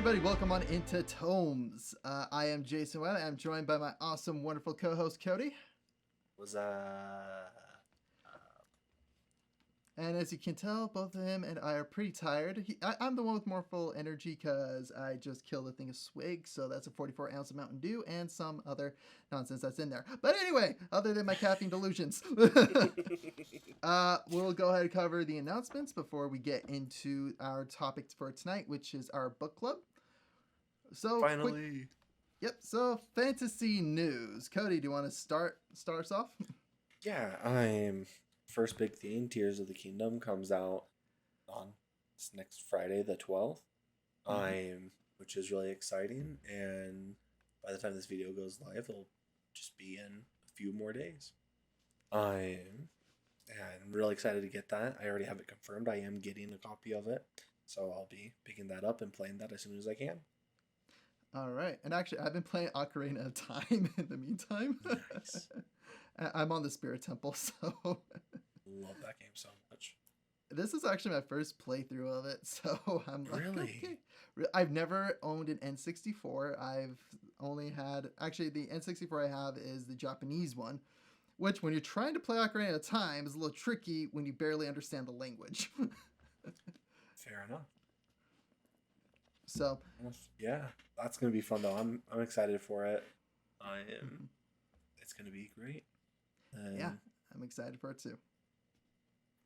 everybody, welcome on into Tomes. I am Jason. I'm joined by my awesome, wonderful co-host Cody. Was And as you can tell, both of him and I are pretty tired. I'm the one with more full energy because I just killed a thing of swig, so that's a 44 ounce of Mountain Dew and some other nonsense that's in there. But anyway, other than my caffeine delusions, we'll go ahead and cover the announcements before we get into our topic for tonight, which is our book club. So finally. So fantasy news. Cody, do you want to start us off? Yeah, I'm first big theme, Tears of the Kingdom, comes out on this next Friday, the 12th. Which is really exciting, and by the time this video goes live, it'll just be in a few more days. I'm really excited to get that. I already have it confirmed. I am getting a copy of it, so I'll be picking that up and playing that as soon as I can. All right. And actually, I've been playing Ocarina of Time in the meantime. Nice. I'm on the Spirit Temple, so... Love that game so much. This is actually my first playthrough of it, so I'm like, really? Okay. I've never owned an N64. I've only had... Actually, the N64 I have is the Japanese one, which when you're trying to play Ocarina of Time is a little tricky when you barely understand the language. Fair enough. So yeah, that's gonna be fun though. I'm excited for it. It's gonna be great. Yeah, I'm excited for it too.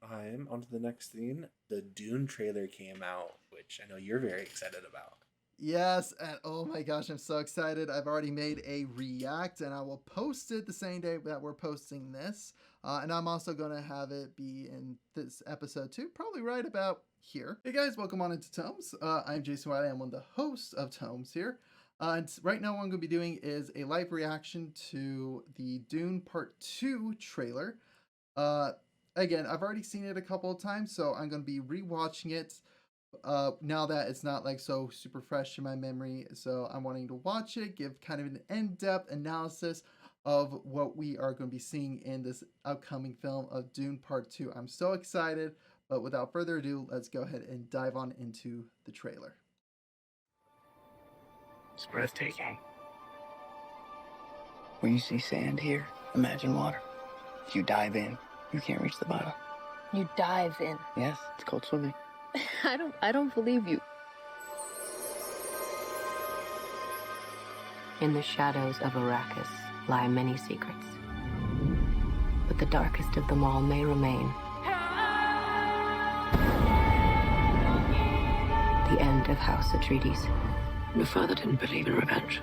I'm on to the next thing. The Dune trailer came out, which I know you're very excited about. Yes, and oh my gosh, I'm so excited. I've already made a react, and I will post it the same day that we're posting this. And I'm also going to have it be in this episode too, probably right about here. Hey guys, welcome on into Tomes. I'm Jason Wiley. I'm one of the hosts of Tomes here. And right now what I'm going to be doing is a live reaction to the Dune Part 2 trailer. Again, I've already seen it a couple of times, so I'm going to be rewatching it now that it's not like so super fresh in my memory. So I'm wanting to watch it, give kind of an in-depth analysis of what we are going to be seeing in this upcoming film of Dune Part 2. I'm so excited, but without further ado, let's go ahead and dive on into the trailer. It's breathtaking. When you see sand here, imagine water. If you dive in, you can't reach the bottom. You dive in? Yes, it's called swimming. I don't believe you. In the shadows of Arrakis lie many secrets. But the darkest of them all may remain. The end of House Atreides. Your father didn't believe in revenge.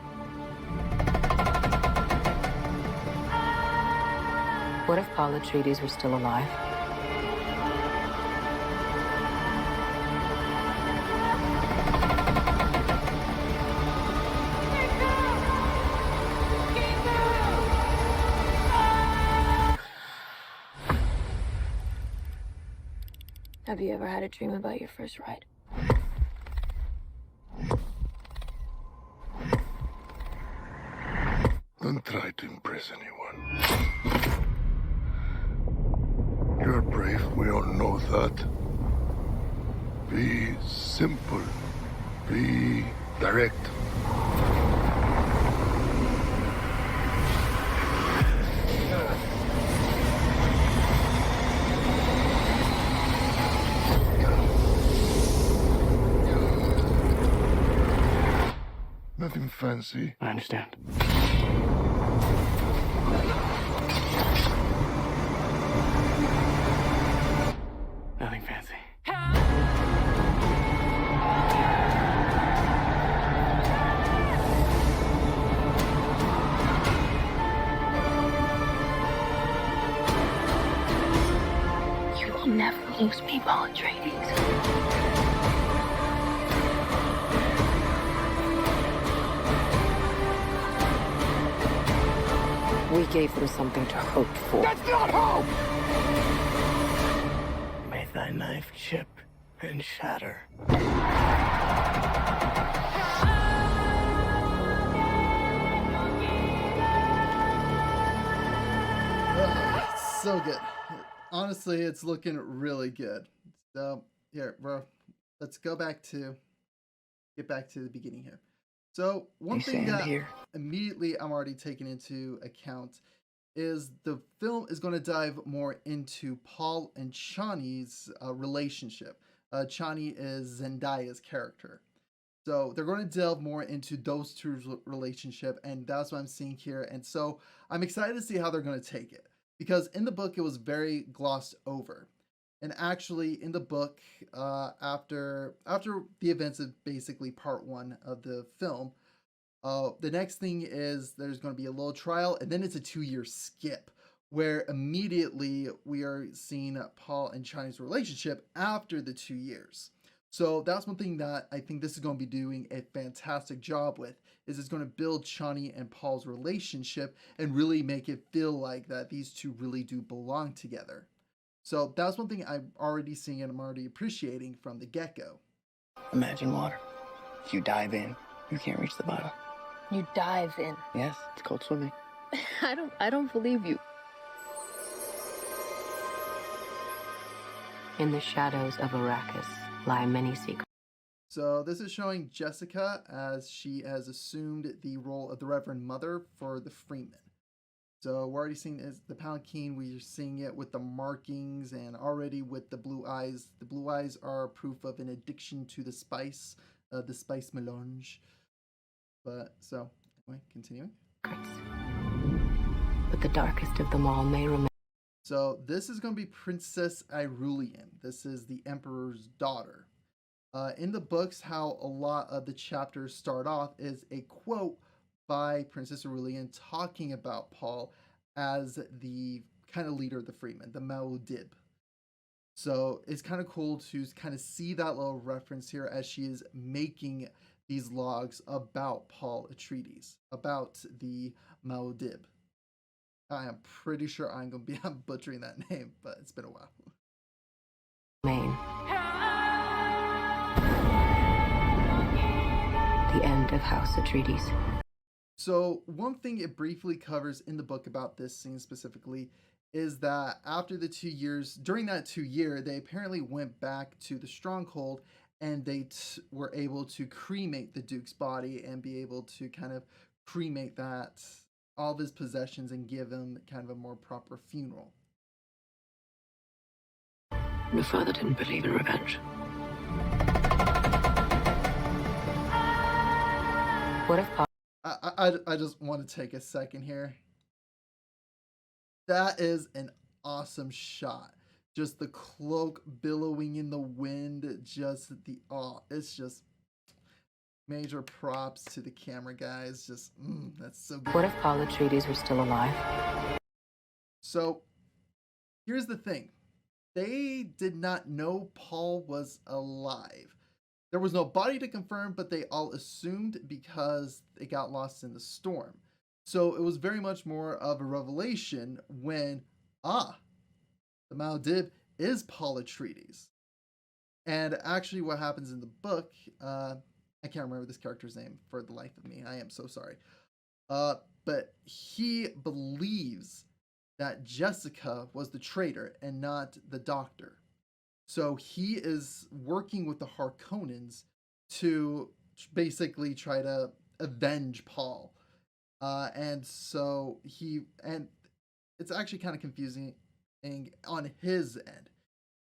What if Paul Atreides were still alive? Have you ever had a dream about your first ride? Don't try to impress anyone. You're brave, we all know that. Be simple. Be direct. Nothing fancy. I understand. Nothing fancy. You will never lose me, Paul Atreides. We gave them something to hope for. That's not hope! May thy knife chip and shatter. So good. Honestly, it's looking really good. So here, bro, let's go back to get back to the beginning here. So one You thing stand that here. immediately I'm already taking into account is the film is going to dive more into Paul and Chani's relationship. Chani is Zendaya's character. So they're going to delve more into those two's relationship, and that's what I'm seeing here. And so I'm excited to see how they're going to take it, because in the book it was very glossed over. And actually, in the book, after the events of basically part one of the film, the next thing is there's going to be a little trial, and then it's a 2-year skip where immediately we are seeing Paul and China's relationship after the 2 years. So that's one thing that I think this is going to be doing a fantastic job with, is it's going to build Chani and Paul's relationship and really make it feel like that these two really do belong together. So that's one thing I'm already seeing and I'm already appreciating from the get-go. Imagine water. If you dive in, you can't reach the bottom. You dive in. Yes, it's called swimming. I don't believe you. In the shadows of Arrakis lie many secrets. So this is showing Jessica as she has assumed the role of the Reverend Mother for the Freeman. So we're already seeing the Palanquin, we're seeing it with the markings and already with the blue eyes. The blue eyes are proof of an addiction to the spice melange. But so, anyway, continuing. But the darkest of them all may remain. So this is going to be Princess Irulian. This is the Emperor's daughter. In the books, how a lot of the chapters start off is a quote by Princess Irulian talking about Paul as the kind of leader of the Freemen, the Maudib. So it's kind of cool to kind of see that little reference here as she is making these logs about Paul Atreides, about the Maudib. I am pretty sure I'm going to be butchering that name, but it's been a while. The end of House Atreides. So one thing it briefly covers in the book about this scene specifically is that after the 2 years, during that 2 year, they apparently went back to the stronghold and they were able to cremate the Duke's body and be able to kind of cremate that, all of his possessions, and give him kind of a more proper funeral. Your father didn't believe in revenge. What if Paul... I just want to take a second here. That is an awesome shot. Just the cloak billowing in the wind, just it's just major props to the camera guys. Just, that's so good. What if Paul Atreides were still alive? So, here's the thing. They did not know Paul was alive. There was no body to confirm, but they all assumed because they got lost in the storm. So it was very much more of a revelation when, the Maudib is Paul Atreides. And actually what happens in the book, I can't remember this character's name for the life of me. I am so sorry. But he believes that Jessica was the traitor and not the doctor. So he is working with the Harkonnens to basically try to avenge Paul. And it's actually kind of confusing on his end.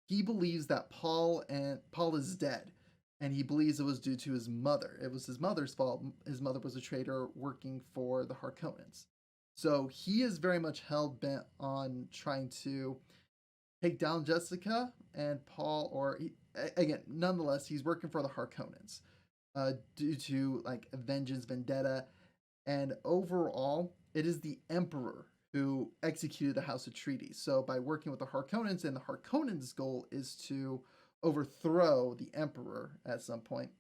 He believes that Paul is dead, and he believes it was due to his mother. It was his mother's fault. His mother was a traitor working for the Harkonnens. So he is very much hell-bent on trying to take down Jessica and Paul, nonetheless, he's working for the Harkonnens due to like a vengeance vendetta. And overall, it is the Emperor who executed the House Atreides. So by working with the Harkonnens, and the Harkonnens' goal is to overthrow the Emperor at some point.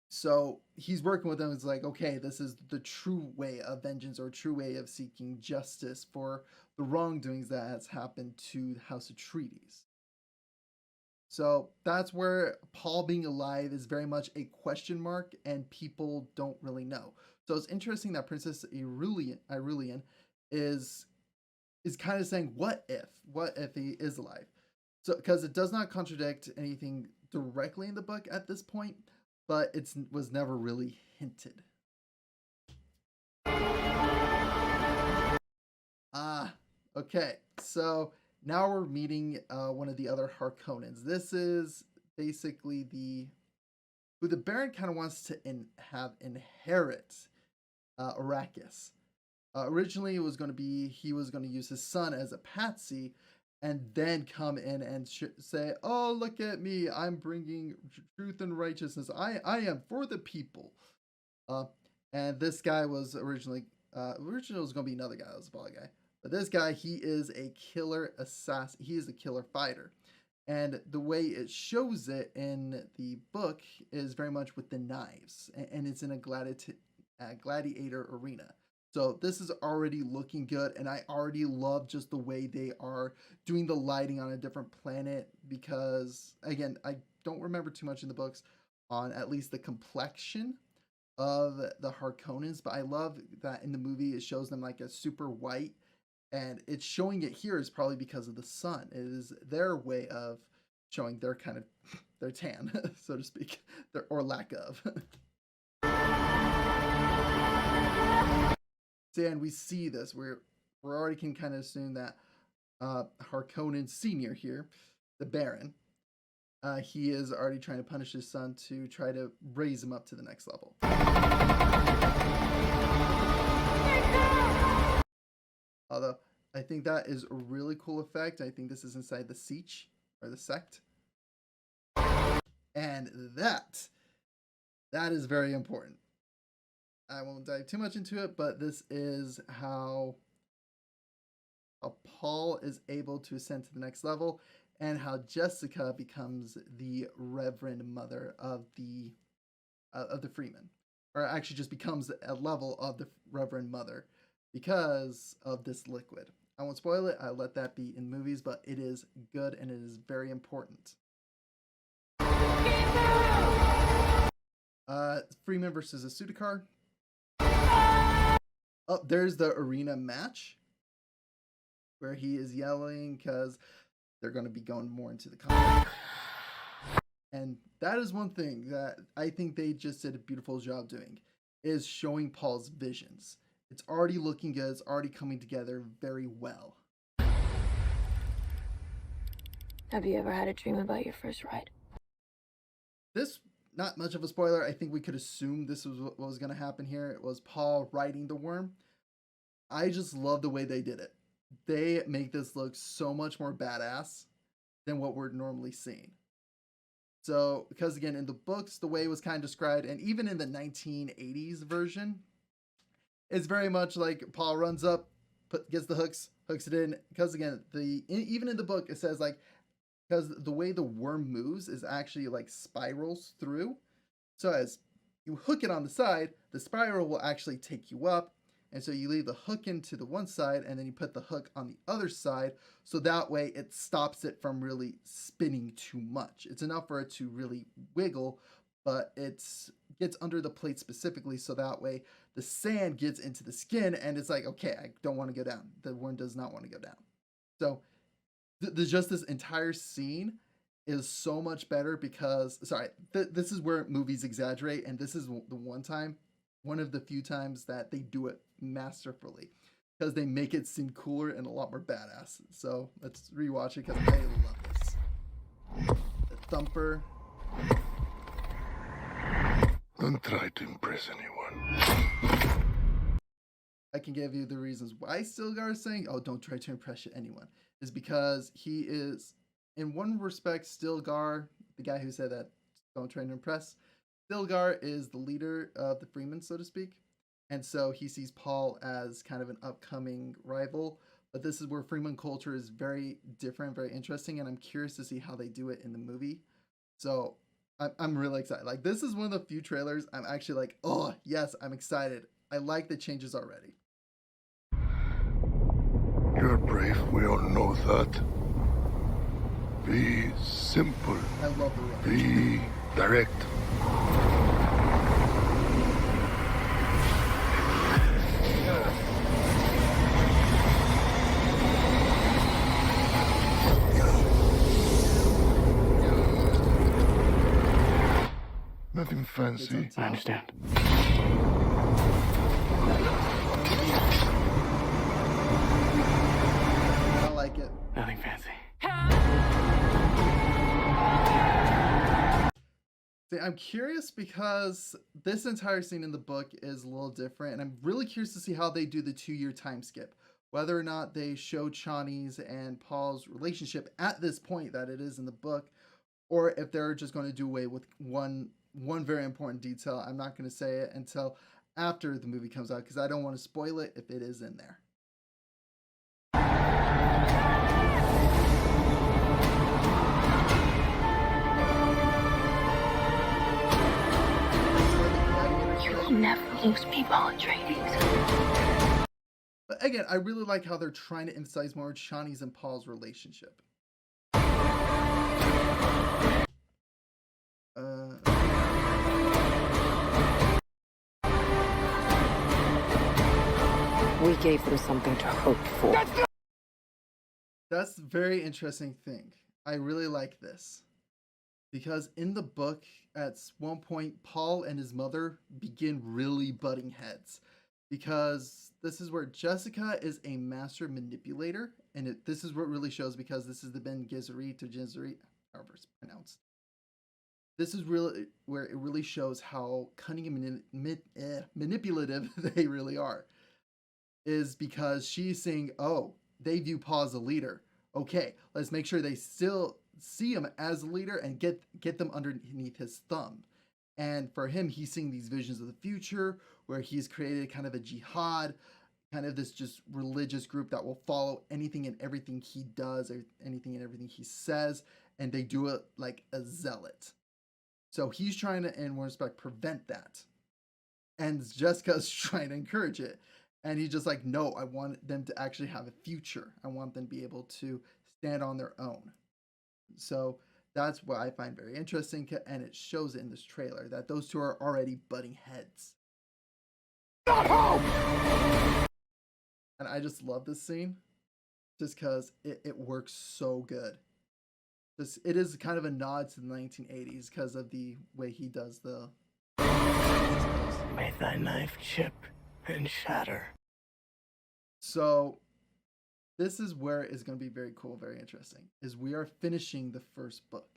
So he's working with them. It's like, okay, this is the true way of vengeance, or true way of seeking justice for the wrongdoings that has happened to the House Atreides. So that's where Paul being alive is very much a question mark, and people don't really know. So it's interesting that Princess Irulian is kind of saying, what if he is alive? So because it does not contradict anything directly in the book at this point, but it was never really hinted. Okay, so now we're meeting one of the other Harkonnens. This is basically who the Baron kind of wants to have inherit Arrakis. Originally, it was going to be he was going to use his son as a patsy, and then come in and say, "Oh, look at me! I'm bringing truth and righteousness. I am for the people." And this guy was originally was going to be another guy. That was a bald guy. But this guy, he is a killer assassin. He is a killer fighter. And the way it shows it in the book is very much with the knives. And it's in a gladiator arena. So this is already looking good. And I already love just the way they are doing the lighting on a different planet. Because, again, I don't remember too much in the books on at least the complexion of the Harkonnens. But I love that in the movie it shows them like a super white. And it's showing it here is probably because of the sun. It is their way of showing their kind of their tan, so to speak, or lack of. So, and we see this. We're already can kind of assume that Harkonnen Senior here, the Baron, he is already trying to punish his son to try to raise him up to the next level. Although, I think that is a really cool effect. I think this is inside the Siege, or the sect. And that is very important. I won't dive too much into it, but this is how Paul is able to ascend to the next level, and how Jessica becomes the Reverend Mother of the Freeman. Or actually just becomes a level of the Reverend Mother, because of this liquid. I won't spoil it. I'll let that be in movies, but it is good and it is very important. Freeman versus a Sudokar. Oh, there's the arena match where he is yelling because they're going to be going more into the combat. And that is one thing that I think they just did a beautiful job doing, is showing Paul's visions. It's already looking good. It's already coming together very well. Have you ever had a dream about your first ride? This, not much of a spoiler. I think we could assume this was what was going to happen here. It was Paul riding the worm. I just love the way they did it. They make this look so much more badass than what we're normally seeing. So, because again, in the books, the way it was kind of described, and even in the 1980s version, it's very much like Paul runs up, gets the hooks it in. Because again, even in the book, it says like, because the way the worm moves is actually like spirals through. So as you hook it on the side, the spiral will actually take you up. And so you leave the hook into the one side, and then you put the hook on the other side. So that way it stops it from really spinning too much. It's enough for it to really wiggle, but it gets under the plate specifically, so that way the sand gets into the skin, and it's like, okay, I don't want to go down. The worm does not want to go down. So just this entire scene is so much better because, this is where movies exaggerate, and this is one of the few times that they do it masterfully, because they make it seem cooler and a lot more badass. So let's rewatch it because I love this. The thumper. Don't try to impress anyone. I can give you the reasons why Stilgar is saying, "Oh, don't try to impress anyone," is because he is, in one respect, Stilgar, the guy who said that, "Don't try to impress." Stilgar is the leader of the Freemen, so to speak, and so he sees Paul as kind of an upcoming rival. But this is where Freeman culture is very different, very interesting, and I'm curious to see how they do it in the movie. So I'm really excited. Like, this is one of the few trailers I'm actually like, oh, yes, I'm excited. I like the changes already. You're brave, we all know that. Be simple. I love the run. Be direct. Nothing It's fancy. on top. I understand. I like it. Nothing fancy. See, I'm curious because this entire scene in the book is a little different, and I'm really curious to see how they do the 2-year time skip. Whether or not they show Chani's and Paul's relationship at this point that it is in the book, or if they're just going to do away with one very important detail. I'm not going to say it until after the movie comes out because I don't want to spoil it if it is in there. You will never lose me, Paul Atreides. But again, I really like how they're trying to emphasize more Chani's and Paul's relationship. We gave them something to hope for. That's a very interesting thing. I really like this. Because in the book, at one point, Paul and his mother begin really butting heads. Because this is where Jessica is a master manipulator. And this is what really shows because this is the Ben Gesserit to Gesserit, however it's pronounced. This is really where it really shows how cunning and manipulative they really are. Is because she's saying, oh, they view Paul as a leader. Okay, let's make sure they still see him as a leader and get them underneath his thumb. And for him, he's seeing these visions of the future where he's created kind of a jihad, kind of this just religious group that will follow anything and everything he does, or anything and everything he says, and they do it like a zealot. So he's trying to, in one respect, prevent that. And Jessica's trying to encourage it. And he's just like, no, I want them to actually have a future. I want them to be able to stand on their own. So that's what I find very interesting. And it shows it in this trailer that those two are already butting heads. Not home! And I just love this scene just because it works so good. It is kind of a nod to the 1980s because of the way he does the... May thy knife chip and shatter. So this is where it's going to be very cool, very interesting, is we are finishing the first book.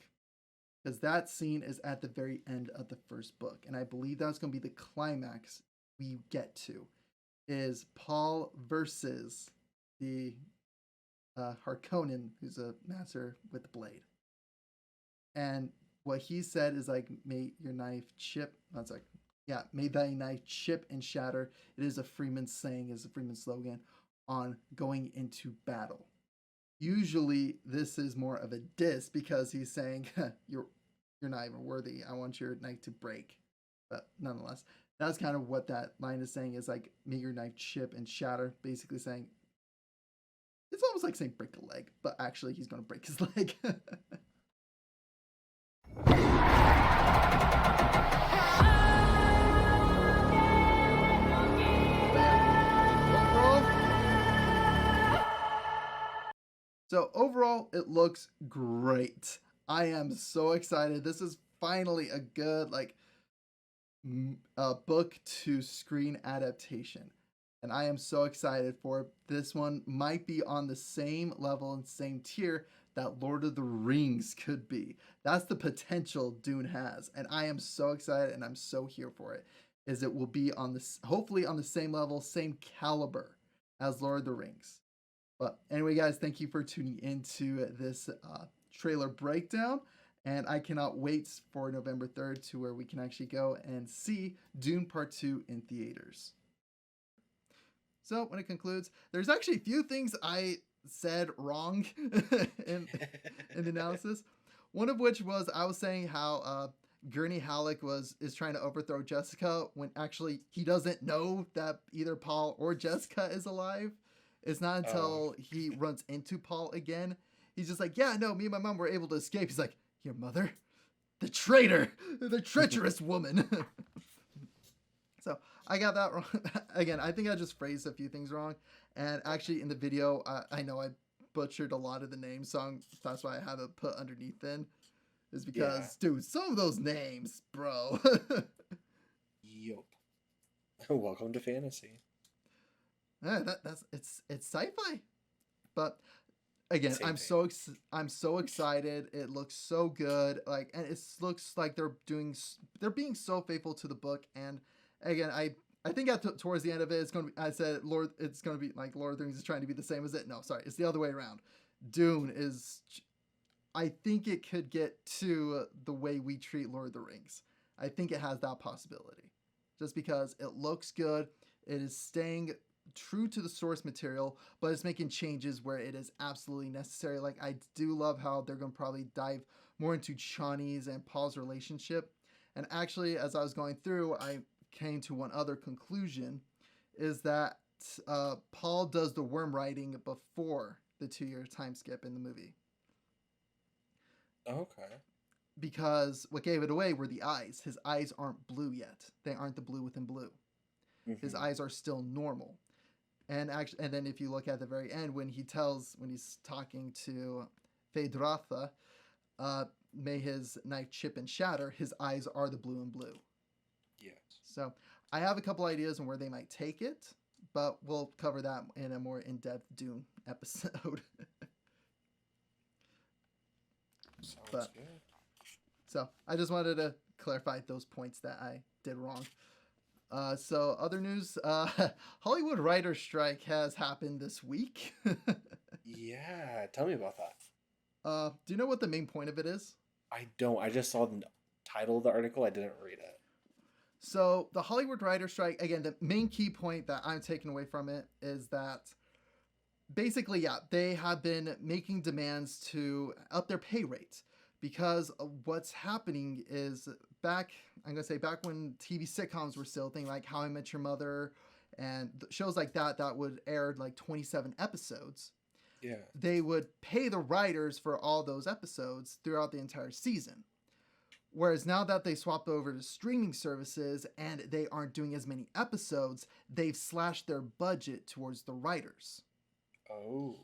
Because that scene is at the very end of the first book. And I believe that's going to be the climax we get to. Is Paul versus the Harkonnen, who's a master with the blade. And what he said is like, may your knife chip. That's like, yeah, may thy knife chip and shatter. It is a Freeman saying, is a Freeman slogan on going into battle. Usually this is more of a diss because he's saying, you're not even worthy. I want your knife to break. But nonetheless, that's kind of what that line is saying, is like, may your knife chip and shatter. Basically saying, it's almost like saying break a leg, but actually he's going to break his leg. So overall, it looks great. I am so excited. This is finally a good book to screen adaptation. And I am so excited for it. This one might be on the same level and same tier that Lord of the Rings could be. That's the potential Dune has. And I am so excited and I'm so here for it. Is it will be on this, hopefully on the same level, same caliber as Lord of the Rings. But anyway, guys, thank you for tuning into this trailer breakdown. And I cannot wait for November 3rd to where we can actually go and see Dune Part 2 in theaters. So when it concludes, there's actually a few things I said wrong in the analysis. One of which was I was saying how Gurney Halleck is trying to overthrow Jessica when actually he doesn't know that either Paul or Jessica is alive. It's not until he runs into Paul again. He's just like, yeah, no, me and my mom were able to escape. He's like, your mother? The traitor! The treacherous woman! So I got that wrong. Again, I think I just phrased a few things wrong. And actually in the video, I know I butchered a lot of the names, so that's why I have it put underneath in. is because, dude, some of those names, bro. Yup. Welcome to fantasy. Yeah, it's sci-fi, but again, Same I'm so excited. It looks so good. Like, and it looks like they're being so faithful to the book. And again, I think towards the end of it, it's gonna be. I said it's gonna be like Lord of the Rings is trying to be the same as it. No, sorry, it's the other way around. Dune is. I think it could get to the way we treat Lord of the Rings. I think it has that possibility, just because it looks good. It is staying true to the source material, but it's making changes where it is absolutely necessary. Like, I do love how they're going to probably dive more into Chani's and Paul's relationship. And actually, as I was going through, I came to one other conclusion, is that Paul does the worm writing before the 2-year time skip in the movie. Okay. Because what gave it away were the eyes. His eyes aren't blue yet. They aren't the blue within blue. His eyes are still normal. And actually, and then if you look at the very end, when he's talking to Phaedratha, may his knife chip and shatter, his eyes are the blue and blue. Yes. So I have a couple ideas on where they might take it, but we'll cover that in a more in-depth Dune episode. Sounds good. So I just wanted to clarify those points that I did wrong. So other news, Hollywood writer strike has happened this week. Yeah, tell me about that. Do you know what the main point of it is? I don't. I just saw the title of the article. I didn't read it. So the Hollywood writer strike, again, the main key point that I'm taking away from it is that basically, yeah, they have been making demands to up their pay rates, because what's happening is back when TV sitcoms were still a thing, like How I Met Your Mother and shows like that would air like 27 episodes. Yeah. They would pay the writers for all those episodes throughout the entire season. Whereas now that they swapped over to streaming services and they aren't doing as many episodes, they've slashed their budget towards the writers. Oh.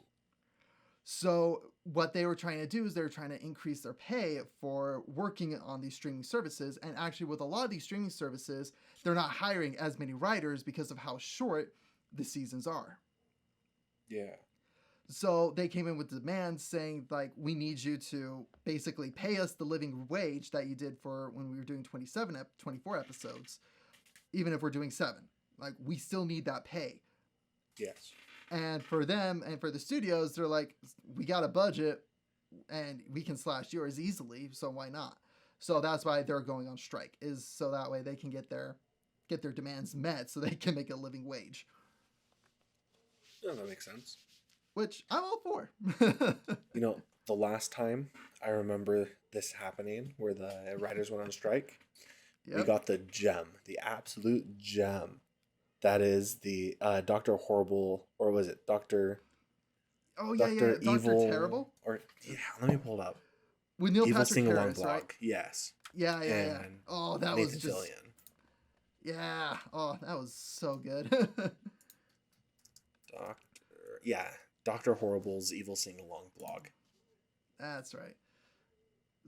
So what they were trying to do is they were trying to increase their pay for working on these streaming services. And actually, with a lot of these streaming services, they're not hiring as many writers because of how short the seasons are. Yeah. So they came in with demands saying, like, we need you to basically pay us the living wage that you did for when we were doing 24 episodes, even if we're doing 7. Like, we still need that pay. Yes. And for them and for the studios, they're like, we got a budget and we can slash yours easily, so why not? So that's why they're going on strike, is so that way they can get their demands met so they can make a living wage. Yeah, that makes sense. Which I'm all for. You know, the last time I remember this happening where the writers went on strike, we got the gem, the absolute gem. That is the Dr. Horrible, or was it Dr. Oh, yeah, Dr. yeah. Evil, Dr. Terrible? Or, yeah, let me pull it up. With Neil Evil Patrick Sing-Along Harris, blog. right? Yes. Yeah. And Oh, that Nathan was just... Fillion. Yeah. Oh, that was so good. Dr. Horrible's Evil Sing-Along blog. That's right.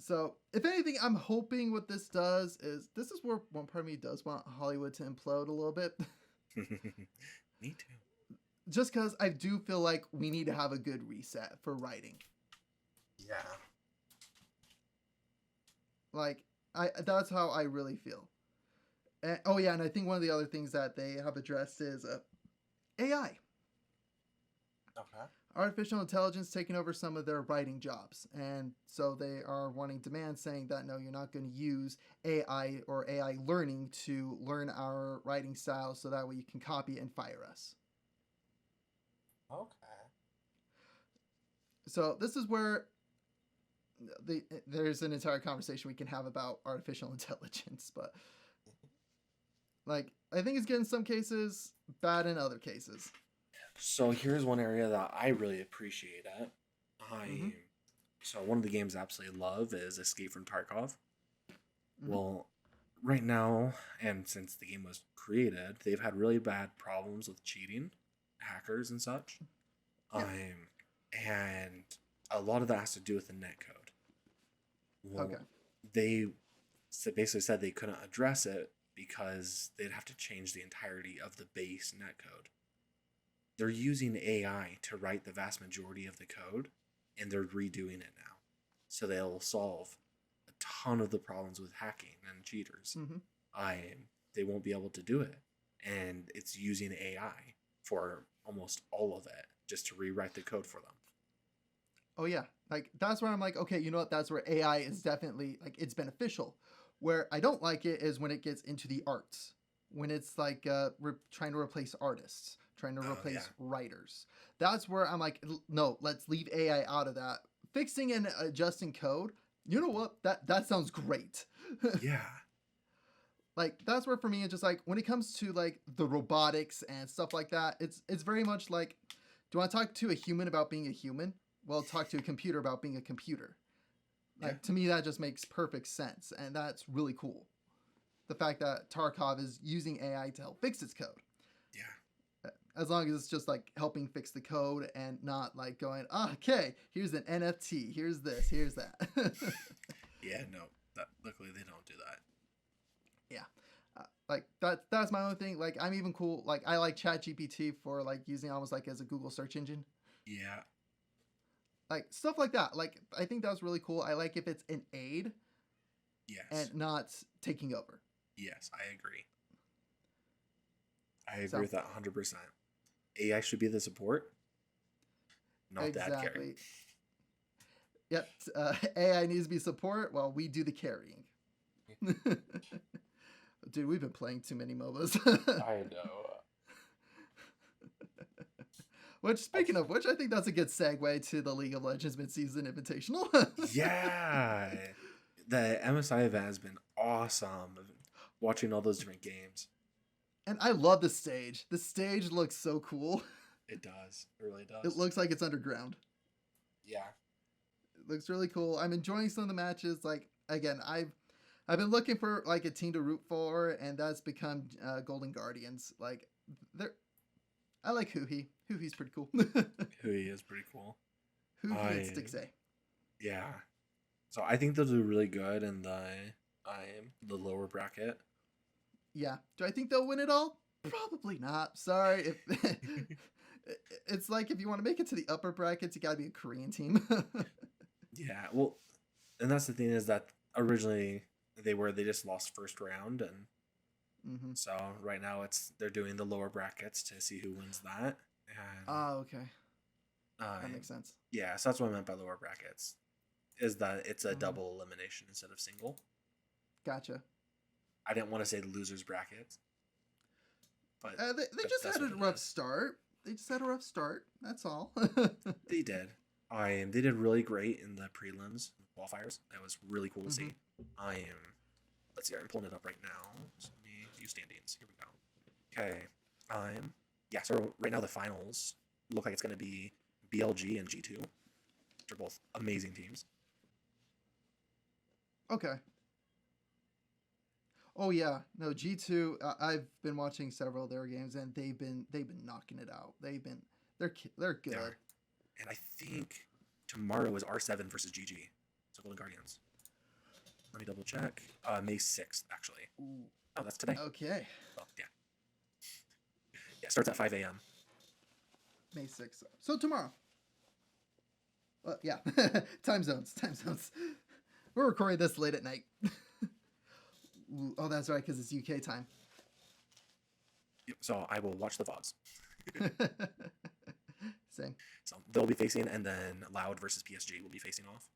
So, if anything, I'm hoping what this does is, this is where one part of me does want Hollywood to implode a little bit. Me too. Just because I do feel like we need to have a good reset for writing. Yeah. Like, that's how I really feel. And, oh yeah, and I think one of the other things that they have addressed is AI. Okay. Artificial intelligence taking over some of their writing jobs. And so they are wanting demands saying that, no, you're not going to use AI or AI learning to learn our writing style so that way you can copy and fire us. Okay. So this is where there's an entire conversation we can have about artificial intelligence, but like, I think it's good in some cases, bad in other cases. So here's one area that I really appreciate it. So one of the games I absolutely love is Escape from Tarkov. Mm-hmm. Well, right now, and since the game was created, they've had really bad problems with cheating, hackers and such. Yeah. And a lot of that has to do with the netcode. Well, Okay. they basically said they couldn't address it because they'd have to change the entirety of the base netcode. They're using AI to write the vast majority of the code, and they're redoing it now. So they'll solve a ton of the problems with hacking and cheaters. Mm-hmm. They won't be able to do it. And it's using AI for almost all of it just to rewrite the code for them. Oh yeah, like that's where I'm like, okay, you know what? That's where AI is definitely like it's beneficial. Where I don't like it is when it gets into the arts, when it's like trying to replace artists, trying to replace writers. That's where I'm like, no, let's leave AI out of that. Fixing and adjusting code. You know what? That sounds great. Yeah. Like that's where for me it's just like when it comes to like the robotics and stuff like that, it's very much like, do you want to talk to a human about being a human? Well, talk to a computer about being a computer. Like to me that just makes perfect sense, and that's really cool. The fact that Tarkov is using AI to help fix its code. Yeah. As long as it's just like helping fix the code and not like going, okay, here's an NFT, here's this, here's that. Yeah, no. Luckily they don't do that. Yeah. Like that's my own thing. Like I'm even cool. Like I like ChatGPT for like using almost like as a Google search engine. Yeah. Like stuff like that. Like I think that's really cool. I like if it's an aid Yes. and not taking over. Yes, I agree. I agree with that 100%. AI should be the support, not the ad carry. Yep. AI needs to be support while we do the carrying. Dude, we've been playing too many MOBAs. I know. Which, speaking of which, I think that's a good segue to the League of Legends mid-season invitational. Yeah. The MSI event has been awesome. Watching all those different games. And I love the stage. The stage looks so cool. It does. It really does. It looks like it's underground. Yeah. It looks really cool. I'm enjoying some of the matches. Like, again, I've been looking for like a team to root for, and that's become Golden Guardians. Like, I like Huhi. Huhi's pretty cool. Hui is pretty cool. Huhi and Stixay. Yeah. So I think they'll do really good in the lower bracket. Yeah. Do I think they'll win it all? Probably not. Sorry. It's like if you want to make it to the upper brackets, you got to be a Korean team. Yeah. Well, and that's the thing is that originally they just lost first round, and so right now they're doing the lower brackets to see who wins that. And, okay. That makes sense. Yeah, so that's what I meant by lower brackets, is that it's a double elimination instead of single. Gotcha. I didn't want to say the losers bracket, but they just had a rough start. They just had a rough start. That's all. They did. They did really great in the prelims, qualifiers. That was really cool to see. Let's see. I'm pulling it up right now. So let me view standings. Here we go. Okay. Yeah. So right now the finals look like it's going to be BLG and G2, which are both amazing teams. Okay. Oh yeah, no G2. I've been watching several of their games, and they've been knocking it out. They're good. They are. And I think tomorrow is R7 versus GG, so Golden Guardians. Let me double check. May 6th actually. Ooh. Oh, that's today. Okay. Well, yeah. Yeah, it starts at 5 a.m. May 6th. So tomorrow. Yeah. Time zones. We're recording this late at night. Ooh, oh, that's right, because it's UK time. Yep, so I will watch the VODs. Same. So they'll be facing, and then Loud versus PSG will be facing off.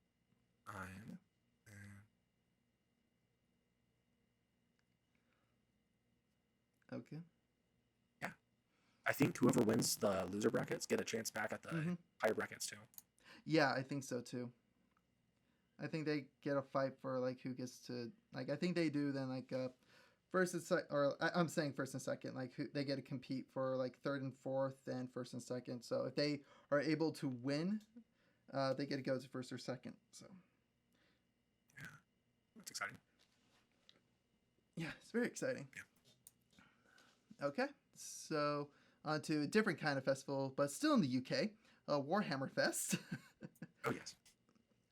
Okay. Yeah. I think whoever wins the loser brackets get a chance back at the higher brackets too. Yeah, I think so too. I think they get a fight for like who gets to like. I think they do then like first and second, or I'm saying first and second. Like who they get to compete for like third and fourth and first and second. So if they are able to win, they get to go to first or second. So yeah, that's exciting. Yeah, it's very exciting. Yeah. Okay, so on to a different kind of festival, but still in the UK, Warhammer Fest. Oh yes.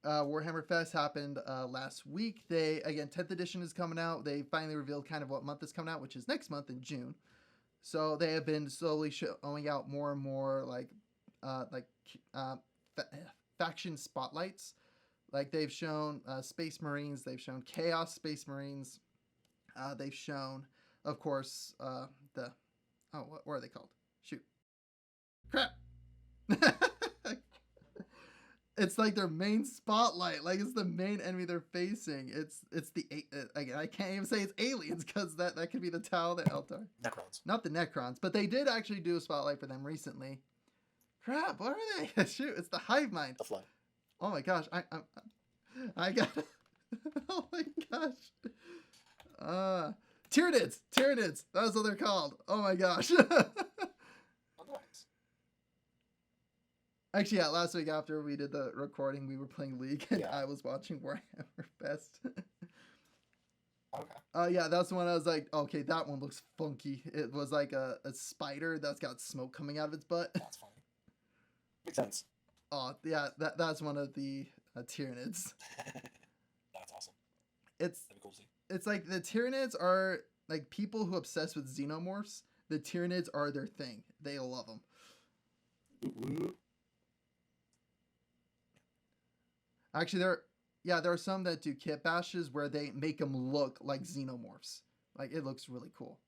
Warhammer Fest happened last week. 10th edition is coming out. They finally revealed kind of what month is coming out, which is next month in June. So they have been slowly showing out more and more faction spotlights. Like they've shown Space Marines, they've shown Chaos Space Marines, they've shown, of course, what are they called? Shoot, crap. It's like their main spotlight, like it's the main enemy they're facing. It's again, I can't even say it's aliens because that could be the Tau, the Eldar. Necrons. Not the Necrons, but they did actually do a spotlight for them recently. Crap, what are they? Shoot, it's the Hive Mind. The Flood. Oh my gosh, I got. Oh my gosh. Tyranids. That's what they're called. Oh my gosh. Actually, yeah, last week after we did the recording, we were playing League, and I was watching Warhammer Fest. Okay. Yeah, that's the one I was like, okay, that one looks funky. It was like a spider that's got smoke coming out of its butt. That's funny. Makes sense. Oh, yeah, that's one of the Tyranids. That's awesome. That'd be cool to see. It's like the Tyranids are like people who obsess with xenomorphs. The Tyranids are their thing. They love them. Actually, there are some that do kit bashes where they make them look like xenomorphs. Like, it looks really cool.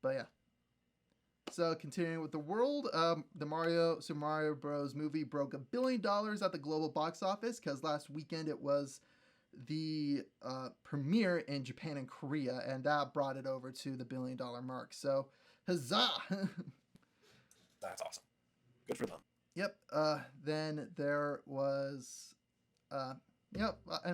But yeah. So, continuing with the world, the Super Mario Bros. Movie broke $1 billion at the global box office because last weekend it was the premiere in Japan and Korea, and that brought it over to the $1 billion mark. So, huzzah! That's awesome. Good for them. Yep. Then there was, and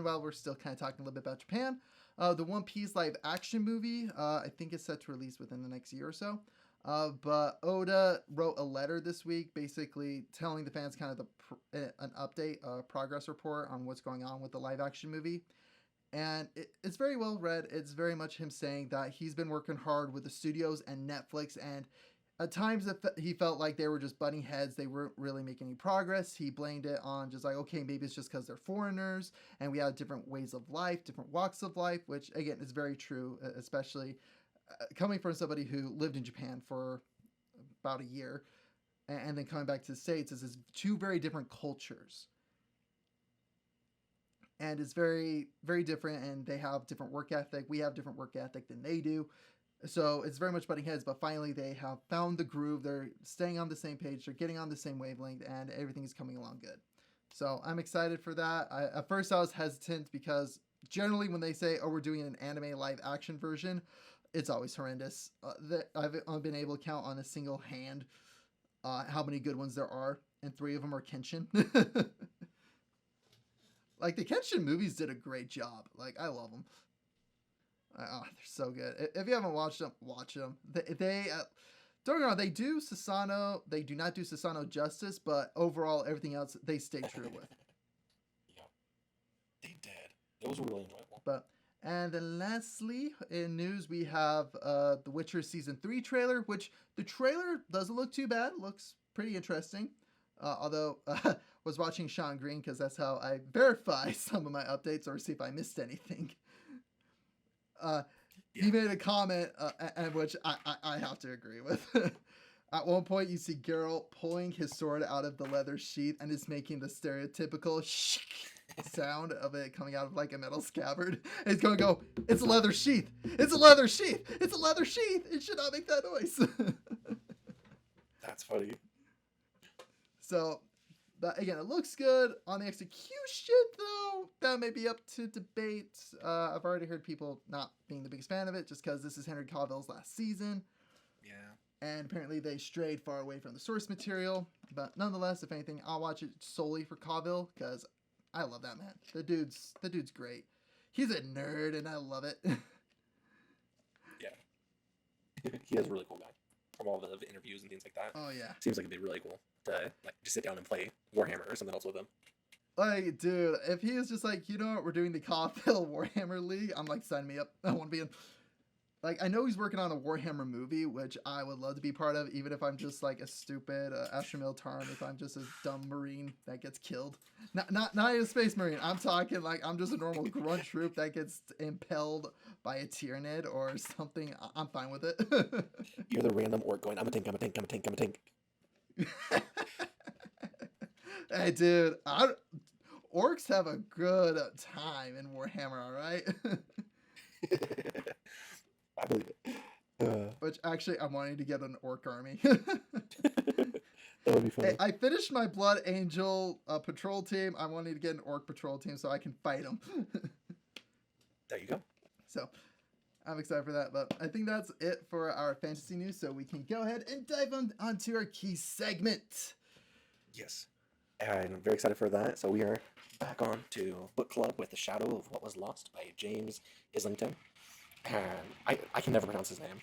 while we're still kind of talking a little bit about Japan, the One Piece live action movie, I think it's set to release within the next year or so. But Oda wrote a letter this week, basically telling the fans kind of an update, a progress report on what's going on with the live action movie. And it's very well read. It's very much him saying that he's been working hard with the studios and Netflix, and at times he felt like they were just butting heads. They weren't really making any progress. He blamed it on just like, okay, maybe it's just because they're foreigners and we have different ways of life, different walks of life, which again is very true, especially coming from somebody who lived in Japan for about a year and then coming back to the States. Is two very different cultures. And it's very, very different, and they have different work ethic. We have different work ethic than they do. So it's very much butting heads, but finally they have found the groove. They're staying on the same page. They're getting on the same wavelength, and everything is coming along good. So I'm excited for that. At first I was hesitant because generally when they say, oh, we're doing an anime live action version, it's always horrendous. I've been able to count on a single hand how many good ones there are, and 3 of them are Kenshin. Like, the Kenshin movies did a great job. Like, I love them. They're so good. If you haven't watched them, watch them. They don't get me wrong, they do Susanoo. They do not do Susanoo justice, but overall, everything else they stay true with. Yeah, they did. Those were really enjoyable. And then lastly, in news, we have The Witcher Season 3 trailer, which the trailer doesn't look too bad. It looks pretty interesting. Although was watching Sean Green because that's how I verify some of my updates or see if I missed anything. He made a comment, and which I have to agree with. At one point, you see Geralt pulling his sword out of the leather sheath and is making the stereotypical sound of it coming out of like a metal scabbard. And he's going to go, it's a leather sheath! It's a leather sheath! It's a leather sheath! It should not make that noise! That's funny. So, again, it looks good. On the execution, though, that may be up to debate. I've already heard people not being the biggest fan of it just because this is Henry Cavill's last season. Yeah. And apparently they strayed far away from the source material. But nonetheless, if anything, I'll watch it solely for Cavill because I love that man. The dude's great. He's a nerd, and I love it. Yeah. He is a really cool guy. From all the interviews and things like that. Oh, yeah. Seems like it'd be really cool to like just sit down and play Warhammer or something else with him. Like, dude, if he was just like, you know what, we're doing the Cavill Warhammer League, I'm like, sign me up. I want to be in. Like, I know he's working on a Warhammer movie, which I would love to be part of, even if I'm just like a stupid Astro if I'm just a dumb Marine that gets killed. Not a Space Marine. I'm talking like I'm just a normal grunt troop that gets impaled by a Tyranid or something. I'm fine with it. You're the random orc going, I'm a tank, I'm a tank, I'm a tank, I'm a tank. Hey, dude, orcs have a good time in Warhammer, all right? I believe it. Which actually, I'm wanting to get an orc army. That would be funny. Hey, I finished my Blood Angel patrol team. I wanted to get an orc patrol team so I can fight them. There you go. So I'm excited for that. But I think that's it for our fantasy news. So we can go ahead and dive onto our key segment. Yes. And I'm very excited for that. So we are back on to Book Club with The Shadow of What Was Lost by James Islington. And I can never pronounce his name.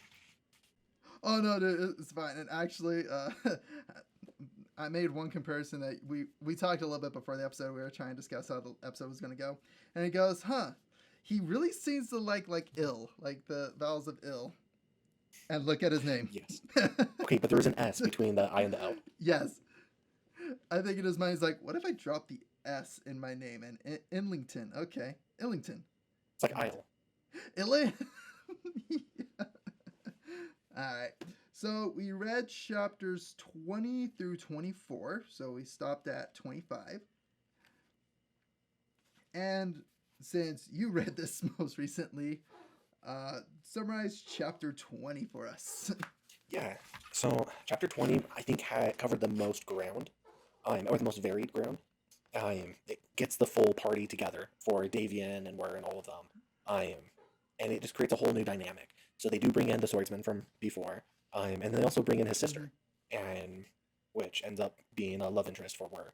Oh, no, dude, it's fine. And actually, I made one comparison that we talked a little bit before the episode. We were trying to discuss how the episode was going to go. And he goes, he really seems to like ill, like the vowels of ill. And look at his name. Yes. Okay, but there is an S between the I and the L. Yes. I think in his mind, he's like, what if I drop the S in my name? And Islington. Okay. Islington. It's like Isle. Yeah. All right. So we read chapters 20 through 24. So we stopped at 25. And since you read this most recently, summarize chapter 20 for us. Yeah. So chapter 20, I think, covered the most ground, or the most varied ground. It gets the full party together for Davian and Wur and all of them. And it just creates a whole new dynamic. So they do bring in the swordsman from before, and they also bring in his sister, and which ends up being a love interest for Wur.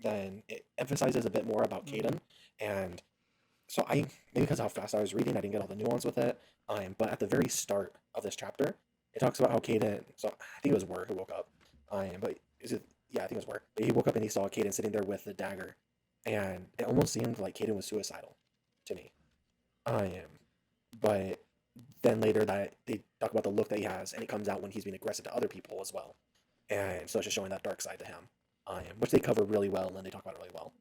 Then it emphasizes a bit more about Caden, and so maybe because of how fast I was reading, I didn't get all the nuance with it. But at the very start of this chapter, it talks about how Caden. So I think it was Wur who woke up. But is it? Yeah, I think it was Wur. But he woke up and he saw Caden sitting there with the dagger, and it almost seemed like Caden was suicidal to me. But then later that they talk about the look that he has, and it comes out when he's being aggressive to other people as well, and so it's just showing that dark side to him, which they cover really well, and they talk about it really well.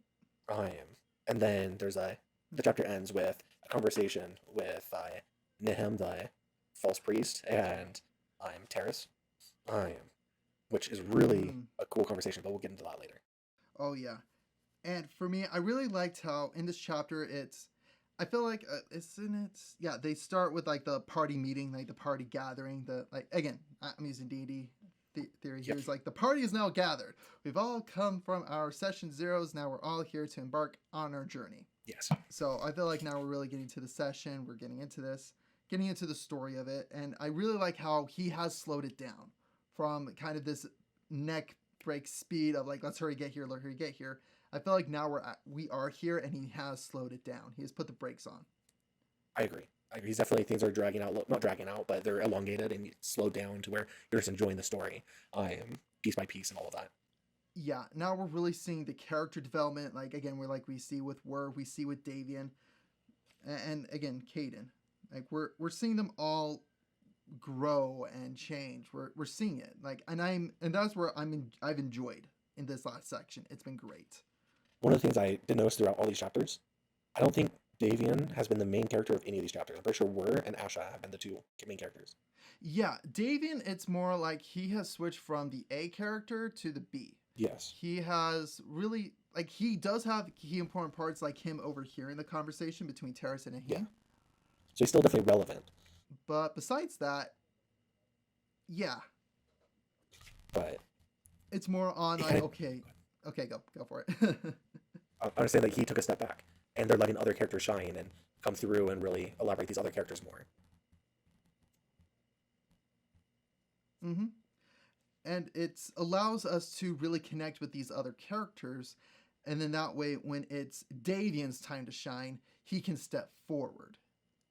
And then the chapter ends with a conversation with Nihim, the false priest, and Terrace, which is really a cool conversation, but we'll get into that later. Oh, yeah. And for me, I really liked how in this chapter, I feel like, isn't it? Yeah, they start with like the party meeting, like the party gathering. Again, I'm using D&D theory here. It's like the party is now gathered. We've all come from our session zeros. Now we're all here to embark on our journey. Yes. So I feel like now we're really getting to the session. We're getting into the story of it. And I really like how he has slowed it down from kind of this neck break speed of like, let's hurry, get here, get here. I feel like now we are here, and he has slowed it down. He has put the brakes on. I agree. He's definitely, things are dragging out, not dragging out, but they're elongated and slowed down to where you're just enjoying the story, piece by piece and all of that. Yeah, now we're really seeing the character development. Like again, we see with Wur, we see with Davian, and again Caden. Like we're seeing them all grow and change. We're seeing it. Like and that's where I've enjoyed in this last section. It's been great. One of the things I did notice throughout all these chapters, I don't think Davian has been the main character of any of these chapters. I'm pretty sure Wur and Asha have been the two main characters. Yeah, Davian, it's more like he has switched from the A character to the B. Yes. He has really, like, he does have key important parts, like him overhearing the conversation between Terrace and him. Yeah. So he's still definitely relevant. But besides that, yeah. But it's more on like, okay, go for it. I understand that he took a step back, and they're letting other characters shine and come through and really elaborate these other characters more. Mm-hmm. And it allows us to really connect with these other characters, and then that way, when it's Davian's time to shine, he can step forward.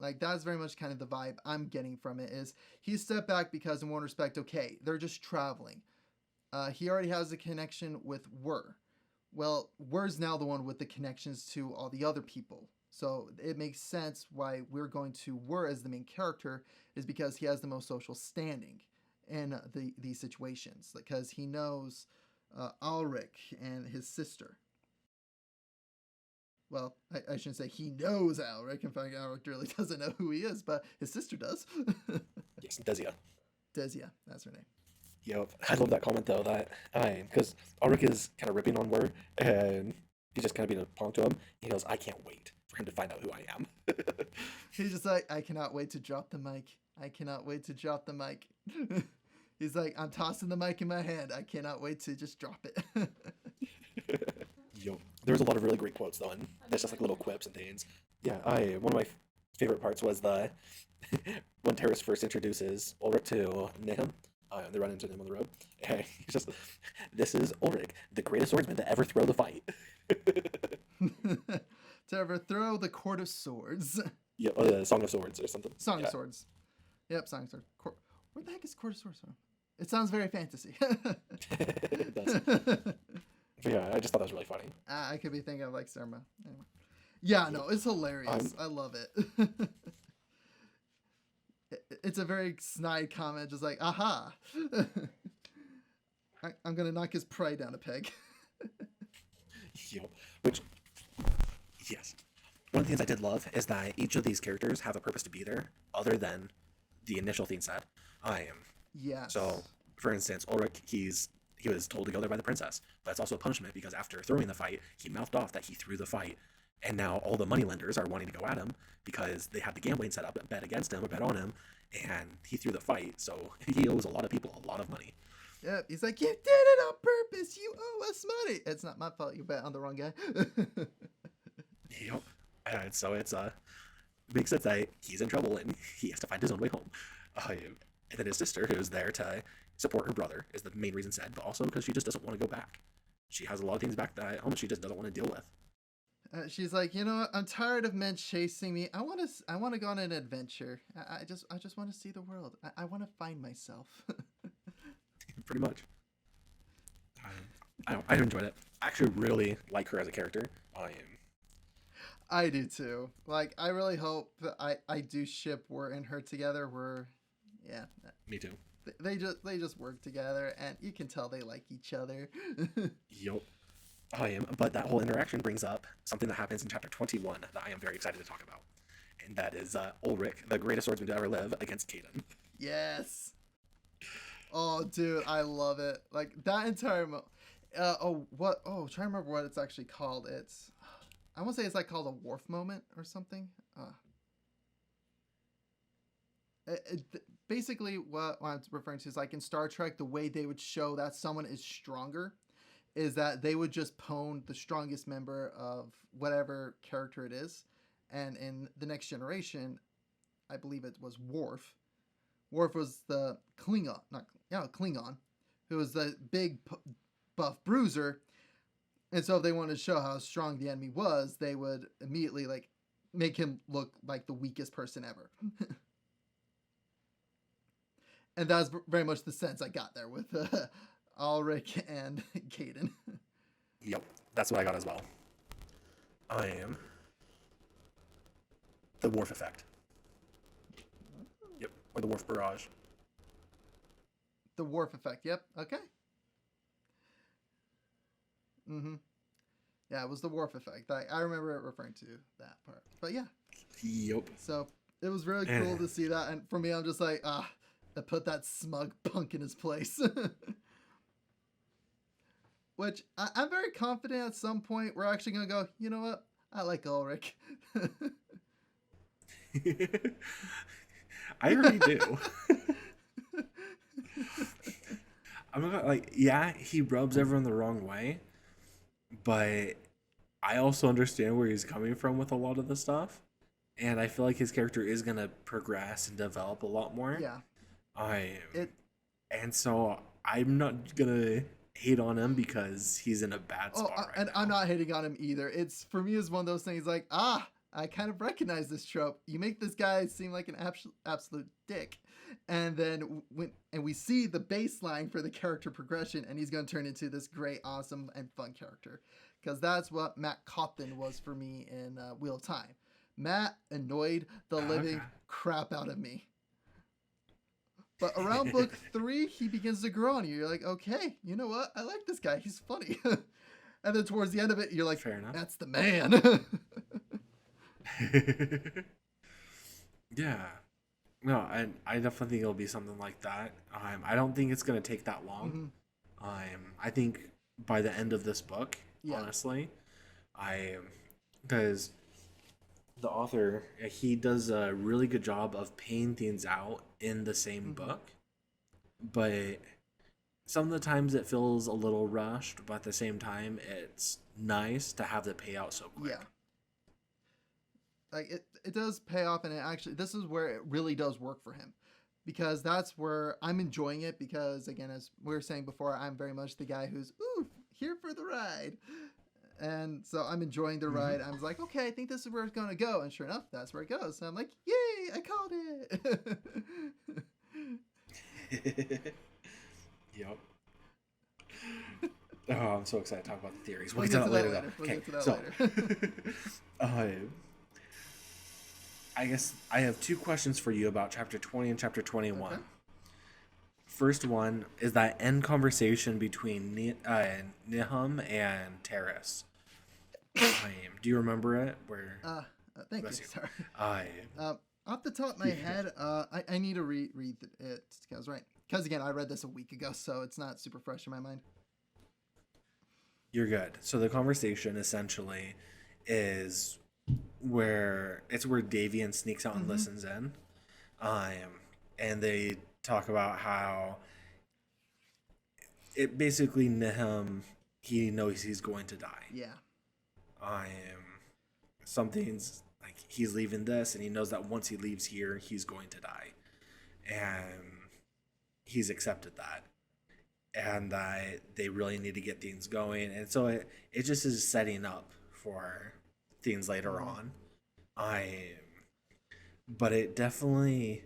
Like, that's very much kind of the vibe I'm getting from it, is he stepped back because in one respect, okay, they're just traveling. He already has a connection with Wur. Well, Wur's now the one with the connections to all the other people. So it makes sense why we're going to War as the main character is because he has the most social standing in these situations, because he knows Ulrich and his sister. Well, I shouldn't say he knows Ulrich. In fact, Ulrich really doesn't know who he is, but his sister does. Yes, Desia. Desia, that's her name. Yep. I love that comment though. Because Ulrich is kind of ripping on Word, and he's just kind of being a punk to him. He goes, "I can't wait for him to find out who I am." He's just like, "I cannot wait to drop the mic. I cannot wait to drop the mic." He's like, "I'm tossing the mic in my hand. I cannot wait to just drop it." Yo, there's a lot of really great quotes though, and there's just like little quips and things. Yeah, one of my favorite parts was the when Terrace first introduces Ulrich to Nahum. They run into him on the road, and he's just, "This is Ulrich, the greatest swordsman to ever throw the fight." To ever throw the Court of Swords. Yeah, Song of Swords or something. Song Yeah. of Swords. Yep, Song of Swords. Where the heck is Court of Swords from? It sounds very fantasy. It does. But yeah, I just thought that was really funny. I could be thinking of like Serma. Anyway. Yeah, no, it's hilarious. I love it. It's a very snide comment, just like, "Aha!" I'm gonna knock his pride down a peg. Yo, which, yes. One of the things I did love is that each of these characters have a purpose to be there, other than the initial theme set. Yes. So, for instance, Ulrich, he was told to go there by the princess, but it's also a punishment because after throwing the fight, he mouthed off that he threw the fight, and now all the moneylenders are wanting to go at him because they had the gambling set up, a bet against him, a bet on him, and he threw the fight, so he owes a lot of people a lot of money. Yep, he's like, "You did it on purpose. You owe us money." It's not my fault. You bet on the wrong guy. Yep. And so it's makes sense that he's in trouble and he has to find his own way home. And then his sister, who's there to support her brother, is the main reason said, but also because she just doesn't want to go back. She has a lot of things back that she just doesn't want to deal with. She's like, "You know what? I'm tired of men chasing me. I want to go on an adventure. I just want to see the world. I want to find myself." Pretty much. I enjoyed it. I actually really like her as a character. I do too. Like, I really hope that I do ship War and her together. Yeah. Me too. They just work together, and you can tell they like each other. Yup. But that whole interaction brings up something that happens in chapter 21 that I am very excited to talk about. And that is Ulrich, the greatest swordsman to ever live, against Caden. Yes. Oh, dude, I love it. Like, that entire trying to remember what it's actually called. I want to say it's like called a Worf moment or something. Basically, what I'm referring to is like in Star Trek, the way they would show that someone is stronger is that they would just pwn the strongest member of whatever character it is. And in The Next Generation, I believe it was Worf. Worf was the Klingon, who was the big buff bruiser. And so if they wanted to show how strong the enemy was, they would immediately like make him look like the weakest person ever. And that was very much the sense I got there with Ulrich and Caden. Yep, that's what I got as well. I am the Worf effect. Yep, or the Worf barrage. The Worf effect, yep, okay. Yeah, it was the Worf effect. I remember referring to that part. But yeah. Yep. So it was really cool to see that. And for me, I'm just like, that put that smug punk in his place. Which I'm very confident at some point we're actually going to go, you know what? I like Ulrich. I already do. I'm not like, yeah, he rubs everyone the wrong way, but I also understand where he's coming from with a lot of the stuff, and I feel like his character is gonna progress and develop a lot more. Yeah. And so I'm not gonna hate on him because he's in a bad spot right and now. I'm not hating on him either. It's for me is one of those things like, I kind of recognize this trope. You make this guy seem like an absolute dick, and then we see the baseline for the character progression, and he's going to turn into this great, awesome, and fun character. Because that's what Matt Cawthon was for me in Wheel of Time. Matt annoyed the living Okay. crap out of me. But around book 3, he begins to grow on you. You're like, okay, you know what? I like this guy. He's funny. And then towards the end of it, you're like, Fair enough. that's the man. Yeah. No, I definitely think it'll be something like that. I don't think it's going to take that long. I think by the end of this book, Yeah. honestly, because the author, he does a really good job of paying things out in the same book, but some of the times it feels a little rushed, but at the same time, it's nice to have the payout so quick. Yeah. Like it does pay off, and it actually, this is where it really does work for him, because that's where I'm enjoying it. Because again, as we were saying before, I'm very much the guy who's here for the ride, and so I'm enjoying the ride. I'm like, okay, I think this is where it's gonna go, and sure enough, that's where it goes. So I'm like, yay, I called it. Yep. Oh, I'm so excited to talk about the theories. We'll We'll get to that later, though. We'll Okay, get to that so later. I guess I have 2 questions for you about chapter 20 and chapter 21. Okay. First one is that end conversation between Nihum and Terrace. Do you remember it? Where? Thank you. Bless you. Sorry. Off the top of my head, I need to read it because again, I read this a week ago, so it's not super fresh in my mind. You're good. So the conversation essentially is where Davian sneaks out and listens in, and they talk about how it basically Nihum, he knows he's going to die. Yeah. Something's like he's leaving this, and he knows that once he leaves here, he's going to die, and he's accepted that, and that they really need to get things going, and so it just is setting up for things later on. But it definitely